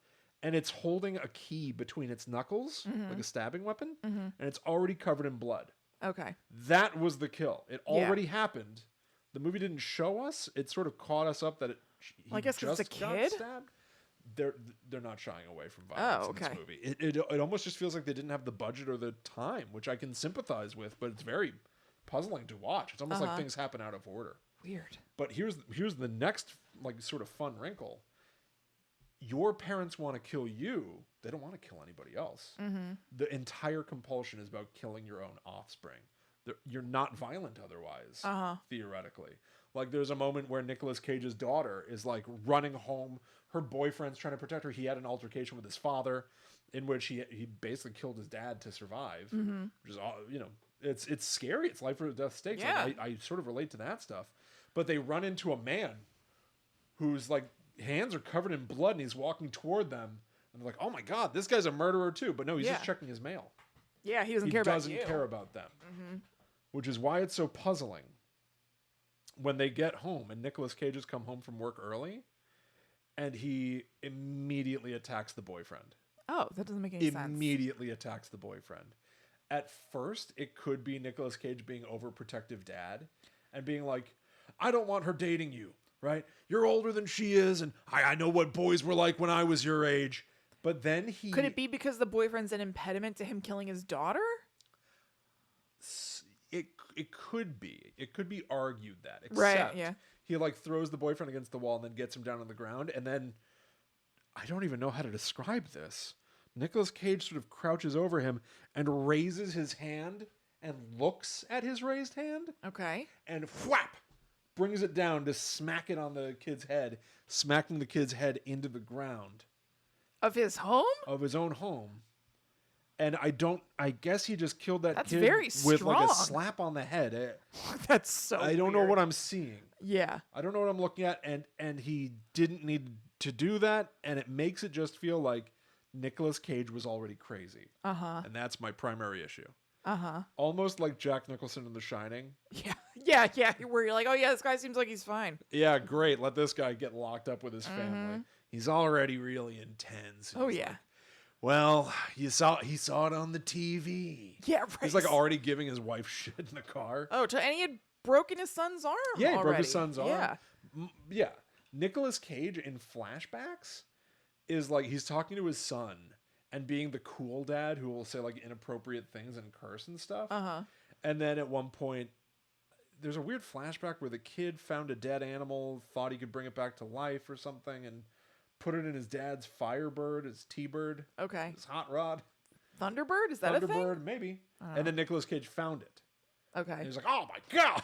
and it's holding a key between its knuckles, like a stabbing weapon, and it's already covered in blood. That was the kill. It already happened. The movie didn't show us. It sort of caught us up that he I guess just it's a got kid. stabbed. They're not shying away from violence in this movie. It almost just feels like they didn't have the budget or the time, which I can sympathize with, but it's very puzzling to watch. It's almost like things happen out of order. Weird. But here's the next like sort of fun wrinkle. Your parents want to kill you. They don't want to kill anybody else. The entire compulsion is about killing your own offspring. You're not violent otherwise, theoretically. Like there's a moment where Nicolas Cage's daughter is like running home. Her boyfriend's trying to protect her. He had an altercation with his father in which he basically killed his dad to survive, which is, it's scary. It's life or death stakes. Yeah. Like, I sort of relate to that stuff. But they run into a man whose like hands are covered in blood and he's walking toward them. And they're like, oh my God, this guy's a murderer too. But no, he's just checking his mail. Yeah, he doesn't care about you. He doesn't care about them. Which is why it's so puzzling. When they get home and Nicolas Cage has come home from work early and he immediately attacks the boyfriend. Oh, that doesn't make any sense. Immediately attacks the boyfriend. At first, it could be Nicolas Cage being overprotective dad and being like, I don't want her dating you, right? You're older than she is, and I know what boys were like when I was your age. But then he... Could it be because the boyfriend's an impediment to him killing his daughter? It could be. It could be argued that. Except he like throws the boyfriend against the wall and then gets him down on the ground. And then, I don't even know how to describe this. Nicolas Cage sort of crouches over him and raises his hand and looks at his raised hand. Okay. And whap! Brings it down to smack it on the kid's head, smacking the kid's head into the ground. Of his home? Of his own home. And I guess he just killed that That's kid very with like a strong. slap on the head. That's so I don't know what I'm seeing. Yeah. I don't know what I'm looking at. And he didn't need to do that. And it makes it just feel like Nicolas Cage was already crazy. And that's my primary issue. Almost like Jack Nicholson in The Shining. Yeah. Where you're like, oh yeah, this guy seems like he's fine. Yeah, great. Let this guy get locked up with his family. He's already really intense. Oh yeah. Like, well, he saw it on the TV. Yeah, right. He's like already giving his wife shit in the car. Oh, and he had broken his son's arm. Yeah, he already. broke his son's arm. Yeah. Yeah. Nicolas Cage in flashbacks is like he's talking to his son and being the cool dad who will say like inappropriate things and curse and stuff. And then at one point, there's a weird flashback where the kid found a dead animal, thought he could bring it back to life or something, and put it in his dad's Firebird, his T-Bird. Okay. His hot rod. Thunderbird? Is that a thing? Thunderbird, maybe. And then Nicolas Cage found it. Okay. And he's like, oh my God,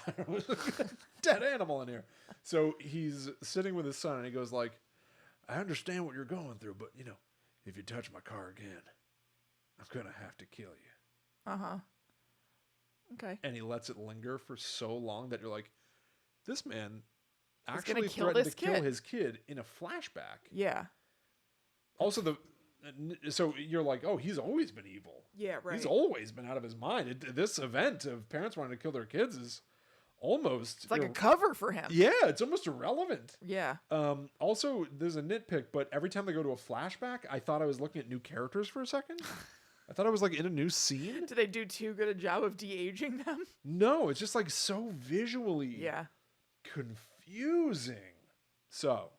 dead animal in here. So he's sitting with his son and he goes like, I understand what you're going through, but you know, if you touch my car again, I'm going to have to kill you. Okay. And he lets it linger for so long that you're like, this man He's actually gonna kill threatened this to kill kid. his kid in a flashback. Yeah. Also, so you're like, oh, he's always been evil. Yeah, right. He's always been out of his mind. This event of parents wanting to kill their kids is almost... It's like a cover for him. Yeah, it's almost irrelevant. Yeah. Also, there's a nitpick, but every time they go to a flashback, I thought I was looking at new characters for a second. I thought I was like in a new scene. Did they do too good a job of de-aging them? No, it's just like so visually Yeah. confusing. So,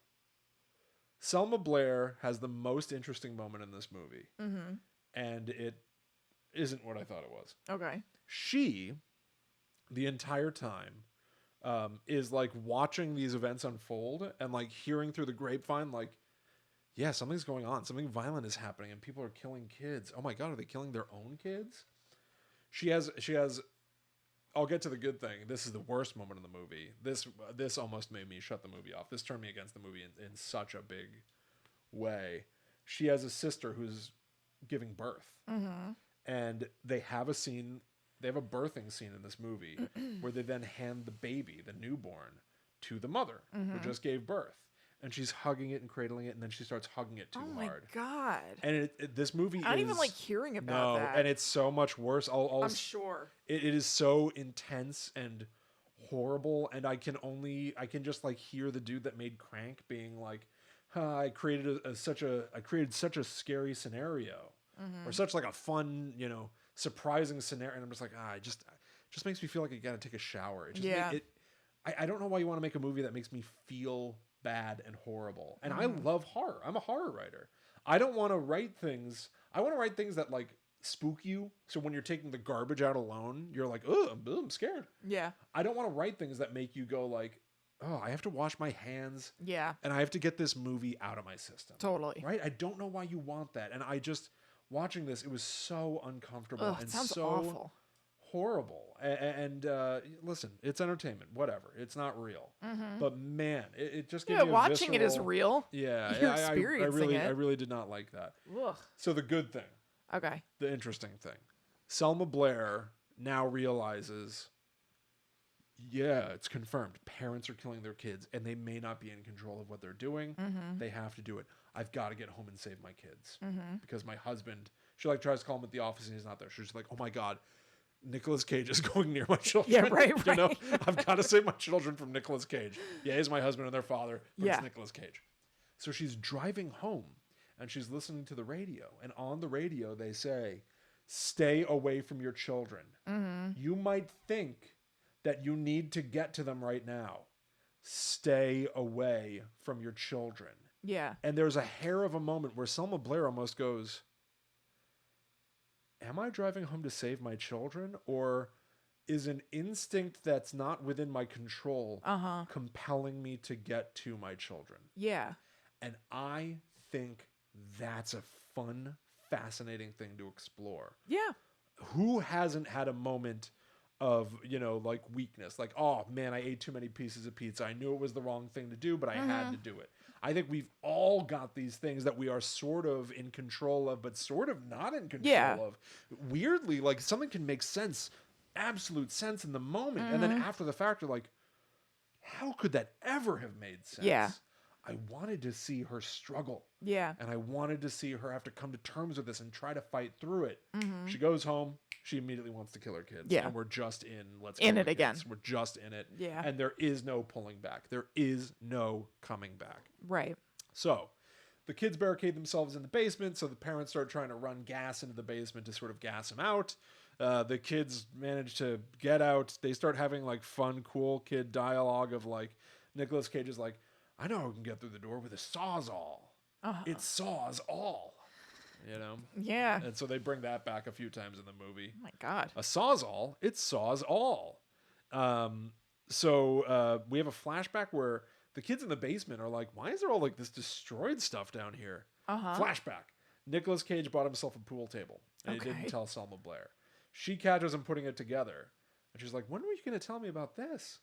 Selma Blair has the most interesting moment in this movie. Mm-hmm. And it isn't what I thought it was. Okay. She, the entire time, is like watching these events unfold and like hearing through the grapevine, like, yeah, something's going on. Something violent is happening and people are killing kids. Oh my God, are they killing their own kids? She has, I'll get to the good thing. This is the worst moment in the movie. This almost made me shut the movie off. This turned me against the movie in such a big way. She has a sister who's giving birth. Mm-hmm. And they have a scene, they have a birthing scene in this movie where they then hand the baby, the newborn, to the mother who just gave birth. And she's hugging it and cradling it, and then she starts hugging it too hard. Oh my God. And this movie I don't even like hearing about that. and it's so much worse. I'm sure. It is so intense and horrible, and I can just like hear the dude that made Crank being like, I created such a scary scenario. Or such like a fun, surprising scenario. And I'm just like, it just makes me feel like I gotta take a shower. I don't know why you want to make a movie that makes me feel bad and horrible. And I love horror. I'm a horror writer. I don't want to write things. I want to write things that like spook you. So when you're taking the garbage out alone, you're like, oh, I'm scared. Yeah. I don't want to write things that make you go like, oh, I have to wash my hands. Yeah. And I have to get this movie out of my system. Totally. Right? I don't know why you want that. And watching this, it was so uncomfortable and sounds so awful. horrible. And listen, it's entertainment, whatever. It's not real. But man, it just gave me a watching visceral, it is real. Yeah, You're experiencing it. I really did not like that. Ugh. So the good thing, Okay. the interesting thing, Selma Blair now realizes, yeah, it's confirmed. Parents are killing their kids, and they may not be in control of what they're doing. They have to do it. I've got to get home and save my kids because my husband. She like tries to call him at the office, and he's not there. She's like, "Oh my God, Nicolas Cage is going near my children." Yeah, right. I've got to save my children from Nicolas Cage. Yeah, he's my husband and their father, but it's Nicolas Cage. So she's driving home, and she's listening to the radio, and on the radio they say, "Stay away from your children. You might think that you need to get to them right now. Stay away from your children." Yeah. And there's a hair of a moment where Selma Blair almost goes, am I driving home to save my children? Or is an instinct that's not within my control compelling me to get to my children? Yeah. And I think that's a fun, fascinating thing to explore. Yeah. Who hasn't had a moment of, like weakness? Like, oh man, I ate too many pieces of pizza. I knew it was the wrong thing to do, but I had to do it. I think we've all got these things that we are sort of in control of, but sort of not in control of. Weirdly, like something can make sense, absolute sense in the moment. And then after the fact, you're like, how could that ever have made sense? Yeah. I wanted to see her struggle. Yeah. And I wanted to see her have to come to terms with this and try to fight through it. She goes home. She immediately wants to kill her kids. Yeah. And we're just let's in kill it her again. kids. We're just in it. Yeah. And there is no pulling back. There is no coming back. Right. So the kids barricade themselves in the basement. So the parents start trying to run gas into the basement to sort of gas them out. The kids manage to get out. They start having like fun, cool kid dialogue of like, Nicolas Cage is like, I know I can get through the door with a sawzall. It saws all. Yeah. And so they bring that back a few times in the movie. Oh my God. A sawzall, it saws all. So we have a flashback where the kids in the basement are like, why is there all like this destroyed stuff down here? Flashback. Nicolas Cage bought himself a pool table. And he didn't tell Selma Blair. She catches him putting it together. And she's like, when were you going to tell me about this?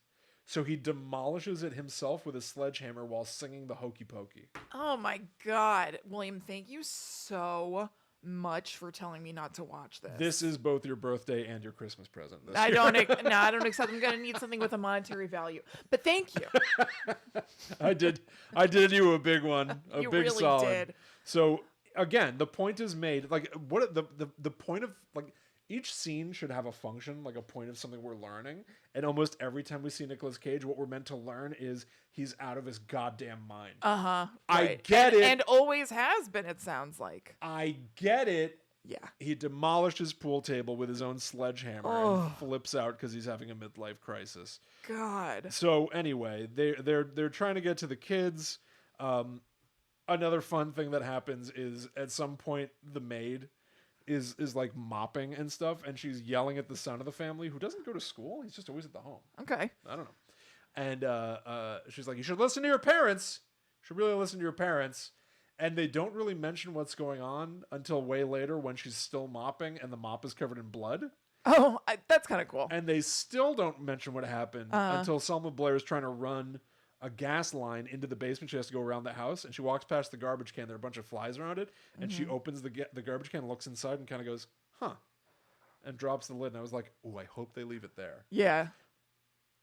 So he demolishes it himself with a sledgehammer while singing the Hokey Pokey. Oh my God. William, thank you so much for telling me not to watch this. This is both your birthday and your Christmas present. I don't accept. I'm going to need something with a monetary value. But thank you. I did you a big one. You big really solid. did. So again, the point is made. Like what the point of like each scene should have a function, like a point of something we're learning. And almost every time we see Nicolas Cage, what we're meant to learn is he's out of his goddamn mind. Right. I get it. And always has been, it sounds like. I get it. Yeah. He demolished his pool table with his own sledgehammer and flips out because he's having a midlife crisis. God. So anyway, they're trying to get to the kids. Another fun thing that happens is at some point the maid is like mopping and stuff, and she's yelling at the son of the family who doesn't go to school. He's just always at the home. Okay. I don't know. And she's like, you should listen to your parents. You should really listen to your parents. And they don't really mention what's going on until way later when she's still mopping and the mop is covered in blood. Oh, that's kind of cool. And they still don't mention what happened until Selma Blair is trying to run a gas line into the basement. She has to go around the house, and she walks past the garbage can. There are a bunch of flies around it, and she opens the garbage can, looks inside, and kind of goes, huh, and drops the lid. And I was like, oh, I hope they leave it there. Yeah.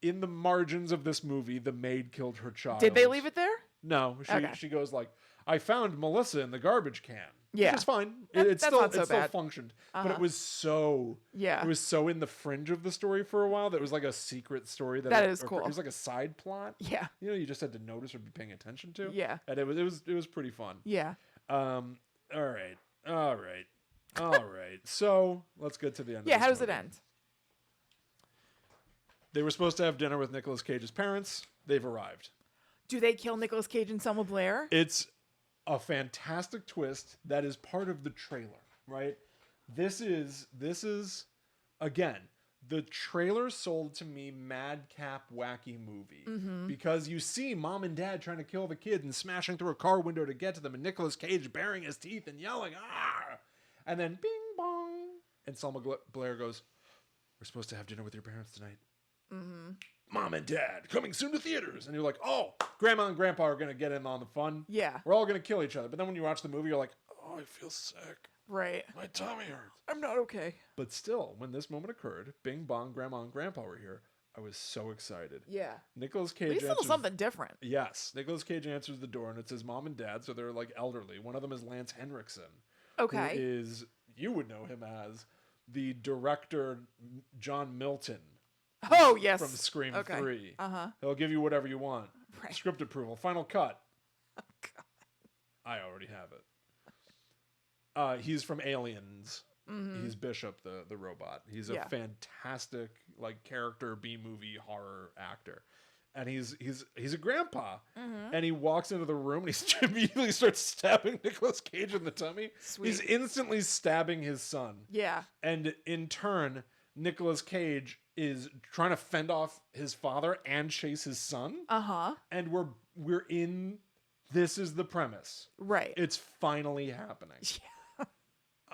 In the margins of this movie, the maid killed her child. Did they leave it there? No. She goes like, I found Melissa in the garbage can. Yeah. Which is fine. That's Still not so bad. functioned. But it was so in the fringe of the story for a while that it was like a secret story that is cool. It was like a side plot. Yeah. You know, you just had to notice or be paying attention to. Yeah. And it was pretty fun. Yeah. All right. So let's get to the end. Yeah, of this how does it movie. end? They were supposed to have dinner with Nicolas Cage's parents. They've arrived. Do they kill Nicolas Cage and Selma Blair? It's a fantastic twist that is part of the trailer, right? This is again, the trailer sold to me madcap wacky movie because you see mom and dad trying to kill the kid and smashing through a car window to get to them, and Nicolas Cage baring his teeth and yelling, ah! And then bing bong, and Selma Blair goes, we're supposed to have dinner with your parents tonight. Mom and dad coming soon to theaters. And you're like, oh, grandma and grandpa are going to get in on the fun. Yeah. We're all going to kill each other. But then when you watch the movie, you're like, oh, I feel sick. Right. My tummy hurts. I'm not okay. But still, when this moment occurred, bing bong, grandma and grandpa were here. I was so excited. Yeah. Nicolas At Cage least a little something different. Yes. Nicolas Cage answers the door and it says mom and dad. So they're like elderly. One of them is Lance Henriksen. Okay. Who is, you would know him as the director John Milton. Oh, yes. From Scream 3. Uh-huh. He'll give you whatever you want. Right. Script approval. Final cut. Oh, God. I already have it. He's from Aliens. He's Bishop, the robot. He's a fantastic like character B-movie horror actor. And he's a grandpa. And he walks into the room and he immediately starts stabbing Nicolas Cage in the tummy. Sweet. He's instantly stabbing his son. Yeah. And in turn, Nicolas Cage is trying to fend off his father and chase his son. Uh-huh. And we're in, this is the premise. Right. It's finally happening.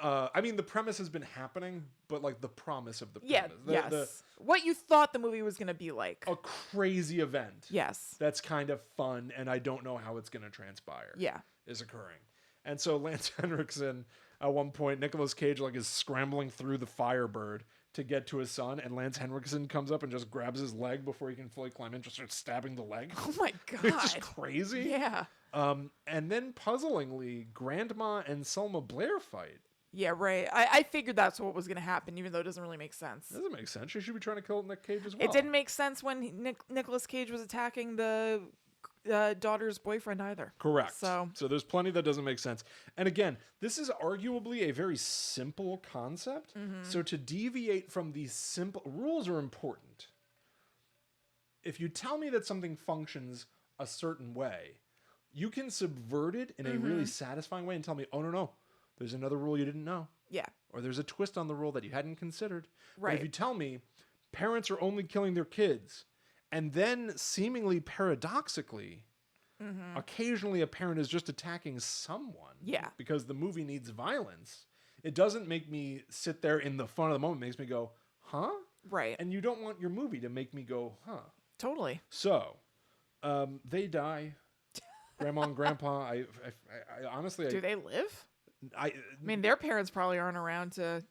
I mean, the premise has been happening, but like the promise of the premise. Yes. What you thought the movie was going to be like. A crazy event. Yes. That's kind of fun, and I don't know how it's going to transpire. Yeah. Is occurring. And so Lance Henriksen, at one point, Nicolas Cage like is scrambling through the Firebird to get to his son, and Lance Henriksen comes up and just grabs his leg before he can fully climb in, just starts stabbing the leg. Oh my God. It's just crazy. Yeah. And then puzzlingly, Grandma and Selma Blair fight. Yeah, right. I figured that's what was going to happen, even though it doesn't really make sense. It doesn't make sense. She should be trying to kill Nick Cage as well. It didn't make sense when Nicolas Cage was attacking the daughter's boyfriend either. Correct. So there's plenty that doesn't make sense. And again, this is arguably a very simple concept. So to deviate from these simple rules are important. If you tell me that something functions a certain way, you can subvert it in a really satisfying way and tell me, oh, no, there's another rule you didn't know. Yeah. Or there's a twist on the rule that you hadn't considered. Right. But if you tell me parents are only killing their kids, and then seemingly paradoxically, occasionally a parent is just attacking someone. Yeah. Because the movie needs violence. It doesn't make me sit there in the fun of the moment. It makes me go, huh? Right. And you don't want your movie to make me go, huh? Totally. So, they die. Grandma and Grandpa, I honestly... Do they live? I mean, their parents probably aren't around to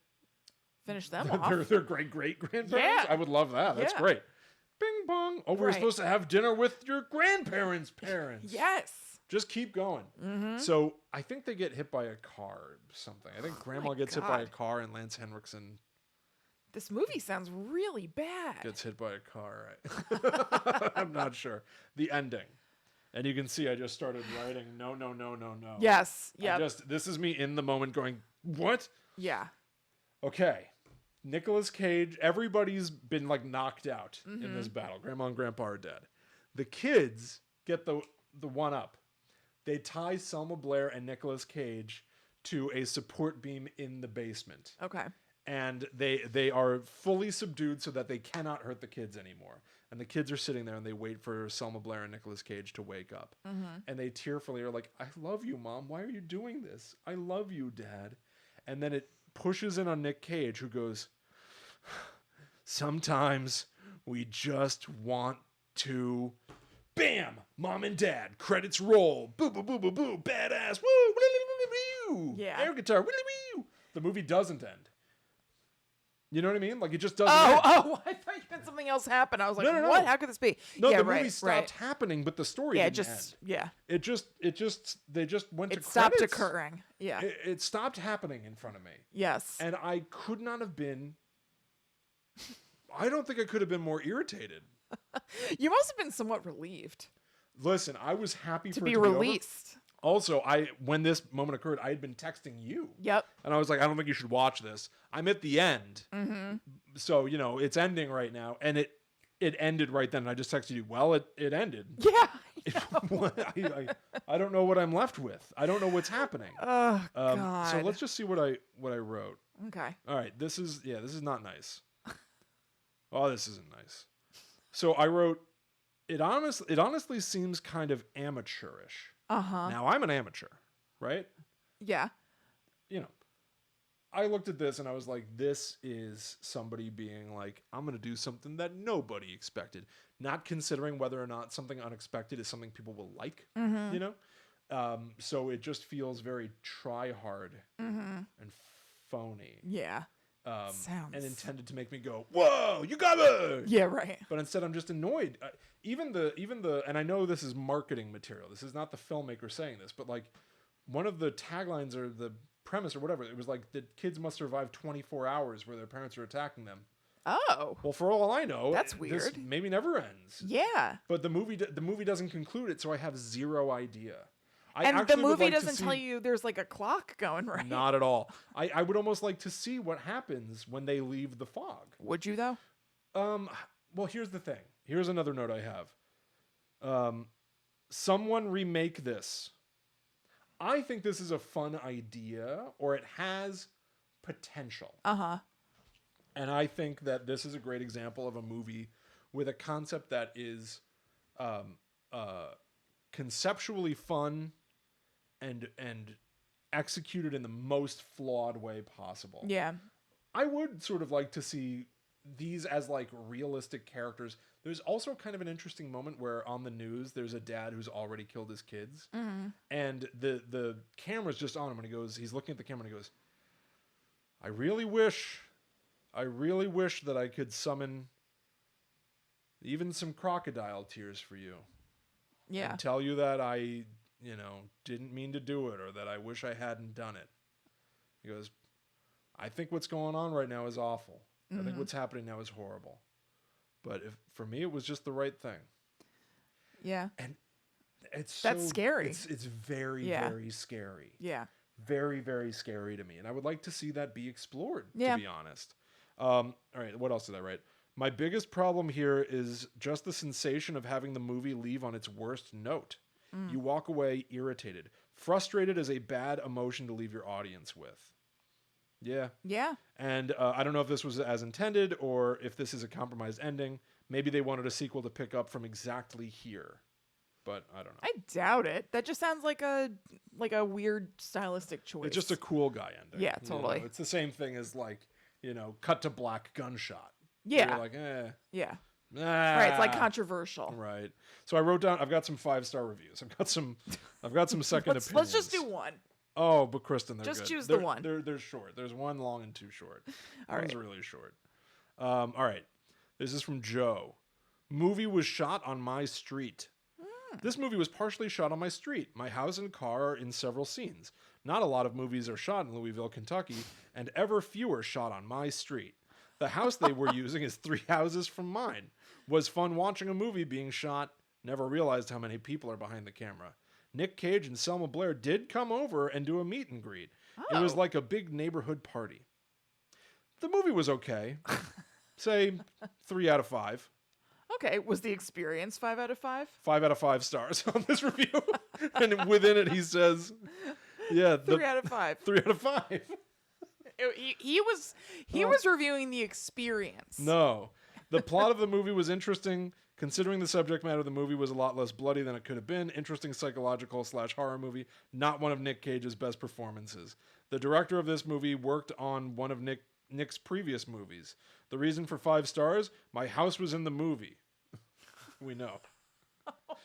finish them off. Their great-great-grandparents? Yeah. I would love that. That's great. Bing bong. Oh, we were supposed to have dinner with your grandparents' parents. Yes. Just keep going. So I think they get hit by a car or something. I think Grandma gets hit by a car and Lance Henriksen This movie sounds really bad. gets hit by a car. Right? I'm not sure. The ending. And you can see I just started writing no. Yes. Yeah. This is me in the moment going, what? Yeah. Okay. Nicolas Cage, everybody's been like knocked out in this battle. Grandma and Grandpa are dead. The kids get the one up. They tie Selma Blair and Nicolas Cage to a support beam in the basement. Okay. And they are fully subdued so that they cannot hurt the kids anymore. And the kids are sitting there and they wait for Selma Blair and Nicolas Cage to wake up. And they tearfully are like, I love you, Mom. Why are you doing this? I love you, Dad. And then it pushes in on Nick Cage, who goes, sometimes we just want to... Bam! Mom and Dad. Credits roll. Boo, boo, boo, boo, boo. Badass. Woo! Woo, woo, woo, woo. Yeah. Air guitar. Woo, woo, woo. The movie doesn't end. You know what I mean? Like, it just doesn't end. Oh, I thought you meant something else happened. I was like, No. what? How could this be? No, yeah, the right, movie stopped right. happening, but the story Yeah, didn't just, end. yeah. They just went to It stopped credits. occurring. Yeah. It stopped happening in front of me. Yes. And I could not have been... I don't think I could have been more irritated. You must have been somewhat relieved Listen, I was happy to for be it to be over. released. Also, when this moment occurred, I had been texting you. Yep. And I was like, I don't think you should watch this. I'm at the end. So, it's ending right now. And it ended right then. And I just texted you, well, it ended. Yeah. I don't know what I'm left with. I don't know what's happening. Oh, God. So let's just see what I wrote. Okay. All right. This is not nice. Oh, this isn't nice. So I wrote, it honestly seems kind of amateurish. Now, I'm an amateur, right? Yeah. I looked at this and I was like, this is somebody being like, I'm going to do something that nobody expected. Not considering whether or not something unexpected is something people will like, so it just feels very try-hard and phony. Yeah. And intended to make me go, whoa, you got it! Yeah, right. But instead, I'm just annoyed. Even the, and I know this is marketing material. This is not the filmmaker saying this, but like one of the taglines or the premise or whatever, it was like the kids must survive 24 hours where their parents are attacking them. Oh. Well, for all I know, That's this weird. maybe never ends. Yeah. But the movie doesn't conclude it, so I have zero idea. And the movie doesn't tell you there's like a clock going, right? Not at all. I would almost like to see what happens when they leave the fog. Would you though? Well, here's the thing. Here's another note I have. Someone remake this. I think this is a fun idea, or it has potential. And I think that this is a great example of a movie with a concept that is conceptually fun and executed in the most flawed way possible. Yeah. I would sort of like to see these as like realistic characters. There's also kind of an interesting moment where on the news there's a dad who's already killed his kids, and the camera's just on him, and he's looking at the camera and he goes, I really wish that I could summon even some crocodile tears for you. Yeah. And tell you that I, didn't mean to do it, or that I wish I hadn't done it. He goes, I think what's going on right now is awful. I think what's happening now is horrible. But for me, it was just the right thing. Yeah. And That's scary. It's very, very scary. Yeah. Very, very scary to me. And I would like to see that be explored, Yeah. to be honest. All right, what else did I write? My biggest problem here is just the sensation of having the movie leave on its worst note. You walk away irritated. Frustrated is a bad emotion to leave your audience with. Yeah. Yeah. And I don't know if this was as intended or if this is a compromised ending. Maybe they wanted a sequel to pick up from exactly here. But I don't know. I doubt it. That just sounds like a weird stylistic choice. It's just a cool guy ending. Yeah, totally. It's the same thing as like, cut to black gunshot. Yeah. You're like, Yeah. ah. Right. It's like controversial. Right. So I wrote down, I've got some 5-star reviews. I've got some second opinions. Let's just do one. Oh, but Kristen, they're Just good. choose the one. They're short. There's one long and two short. All One's right. really short. All right. This is from Joe. Movie was shot on my street. This movie was partially shot on my street. My house and car are in several scenes. Not a lot of movies are shot in Louisville, Kentucky, and ever fewer shot on my street. The house they were using is 3 houses from mine. Was fun watching a movie being shot. Never realized how many people are behind the camera. Nick Cage and Selma Blair did come over and do a meet and greet. It was like a big neighborhood party. The movie was okay. Say 3 out of 5. Okay, was the experience 5 out of 5? 5 out of 5 stars on this review. And within it, he says, yeah, 3 out of 5. 3 out of 5. He was reviewing the experience. No. The plot of the movie was interesting, considering the subject matter of the movie was a lot less bloody than it could have been. Interesting psychological/horror movie, not one of Nick Cage's best performances. The director of this movie worked on one of Nick's previous movies. The reason for 5 stars, my house was in the movie. We know. Oh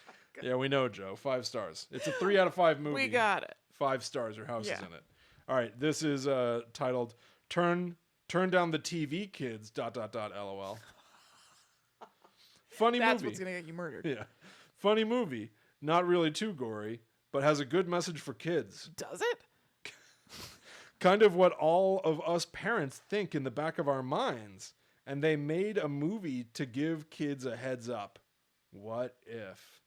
yeah, we know, Joe. 5 stars. It's a 3 out of 5 movie. We got it. 5 stars. Your house is Yeah. in it. All right. This is titled "Turn Down the TV, Kids." ... LOL. Funny That's movie. what's gonna get you murdered. Yeah. Funny movie. Not really too gory, but has a good message for kids. Does it? Kind of what all of us parents think in the back of our minds. And they made a movie to give kids a heads up. What if?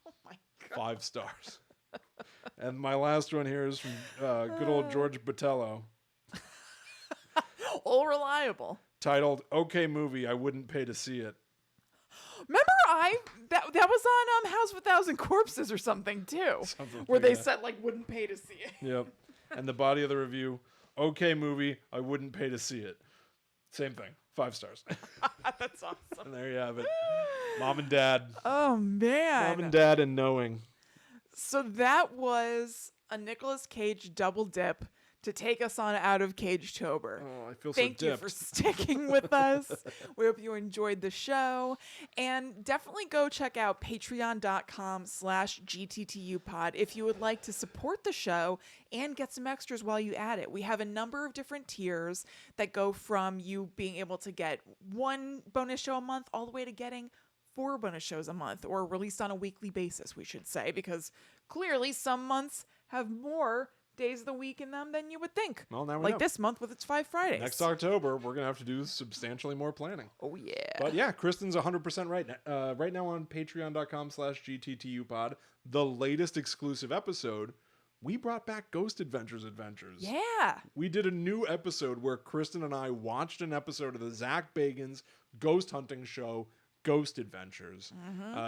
Oh my god. 5 stars. And my last one here is from good old George Botello, All reliable. titled "Okay Movie, I Wouldn't Pay to See It." Remember that was on House of a Thousand Corpses or something too. Something where like they that. said like wouldn't pay to see it. Yep. And the body of the review, "Okay Movie, I Wouldn't Pay to See It." Same thing. 5 stars. That's awesome. And there you have it. Mom and Dad. Oh man. Mom and Dad and knowing. So that was a Nicolas Cage double dip to take us on out of CAGETOBER. Oh, I feel Thank so you dipped. for sticking with us. We hope you enjoyed the show. And definitely go check out patreon.com/GTTUpod if you would like to support the show and get some extras while you at it. We have a number of different tiers that go from you being able to get 1 bonus show a month all the way to getting 4 bonus shows a month, or released on a weekly basis, we should say, because clearly some months have more days of the week in them than you would think. Well, now we like know. this month with its 5 Fridays. Next October, we're going to have to do substantially more planning. Oh, yeah. But yeah, Kristen's 100% right. Right now on patreon.com/GTTUpod, the latest exclusive episode, we brought back Ghost Adventures. Yeah. We did a new episode where Kristen and I watched an episode of the Zach Bagans ghost hunting show, Ghost Adventures.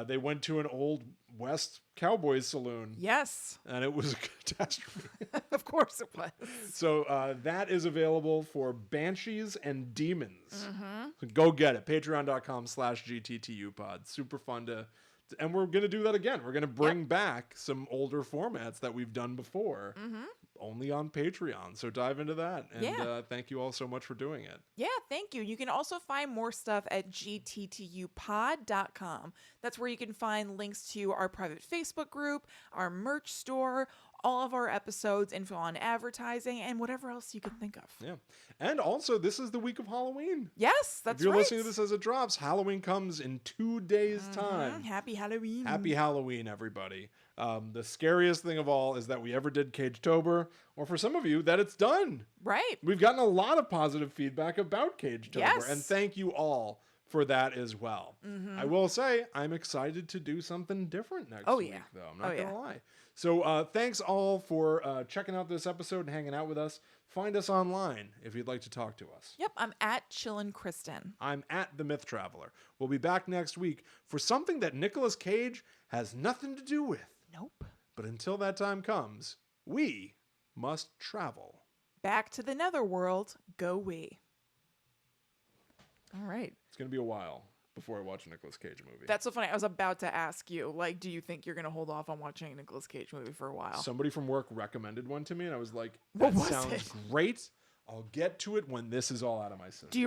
They went to an old West Cowboys saloon. Yes. And it was a catastrophe. Of course it was. So that is available for Banshees and Demons. So go get it. Patreon.com/GTTUpod. Super fun to... And we're going to do that again. We're going to bring back some older formats that we've done before. Only on Patreon. So dive into that. And thank you all so much for doing it. Yeah, thank you. You can also find more stuff at gttupod.com. That's where you can find links to our private Facebook group, our merch store, all of our episodes, info on advertising, and whatever else you can think of. Yeah. And also, this is the week of Halloween. Yes, that's If you're right. listening to this as it drops, Halloween comes in 2 days' time. Happy Halloween. Happy Halloween, everybody. The scariest thing of all is that we ever did CAGETOBER, or for some of you, that it's done. Right. We've gotten a lot of positive feedback about CAGETOBER, Yes. and thank you all for that as well. I will say, I'm excited to do something different next week, though. I'm not going to lie. So thanks all for checking out this episode and hanging out with us. Find us online if you'd like to talk to us. Yep, I'm at Chillin' Kristen. I'm at The Myth Traveler. We'll be back next week for something that Nicolas Cage has nothing to do with. Nope. But until that time comes, we must travel. Back to the netherworld, go we. All right. It's going to be a while before I watch a Nicolas Cage movie. That's so funny. I was about to ask you, like, do you think you're going to hold off on watching a Nicolas Cage movie for a while? Somebody from work recommended one to me, and I was like, What that was sounds it? great. I'll get to it when this is all out of my system. Do you remember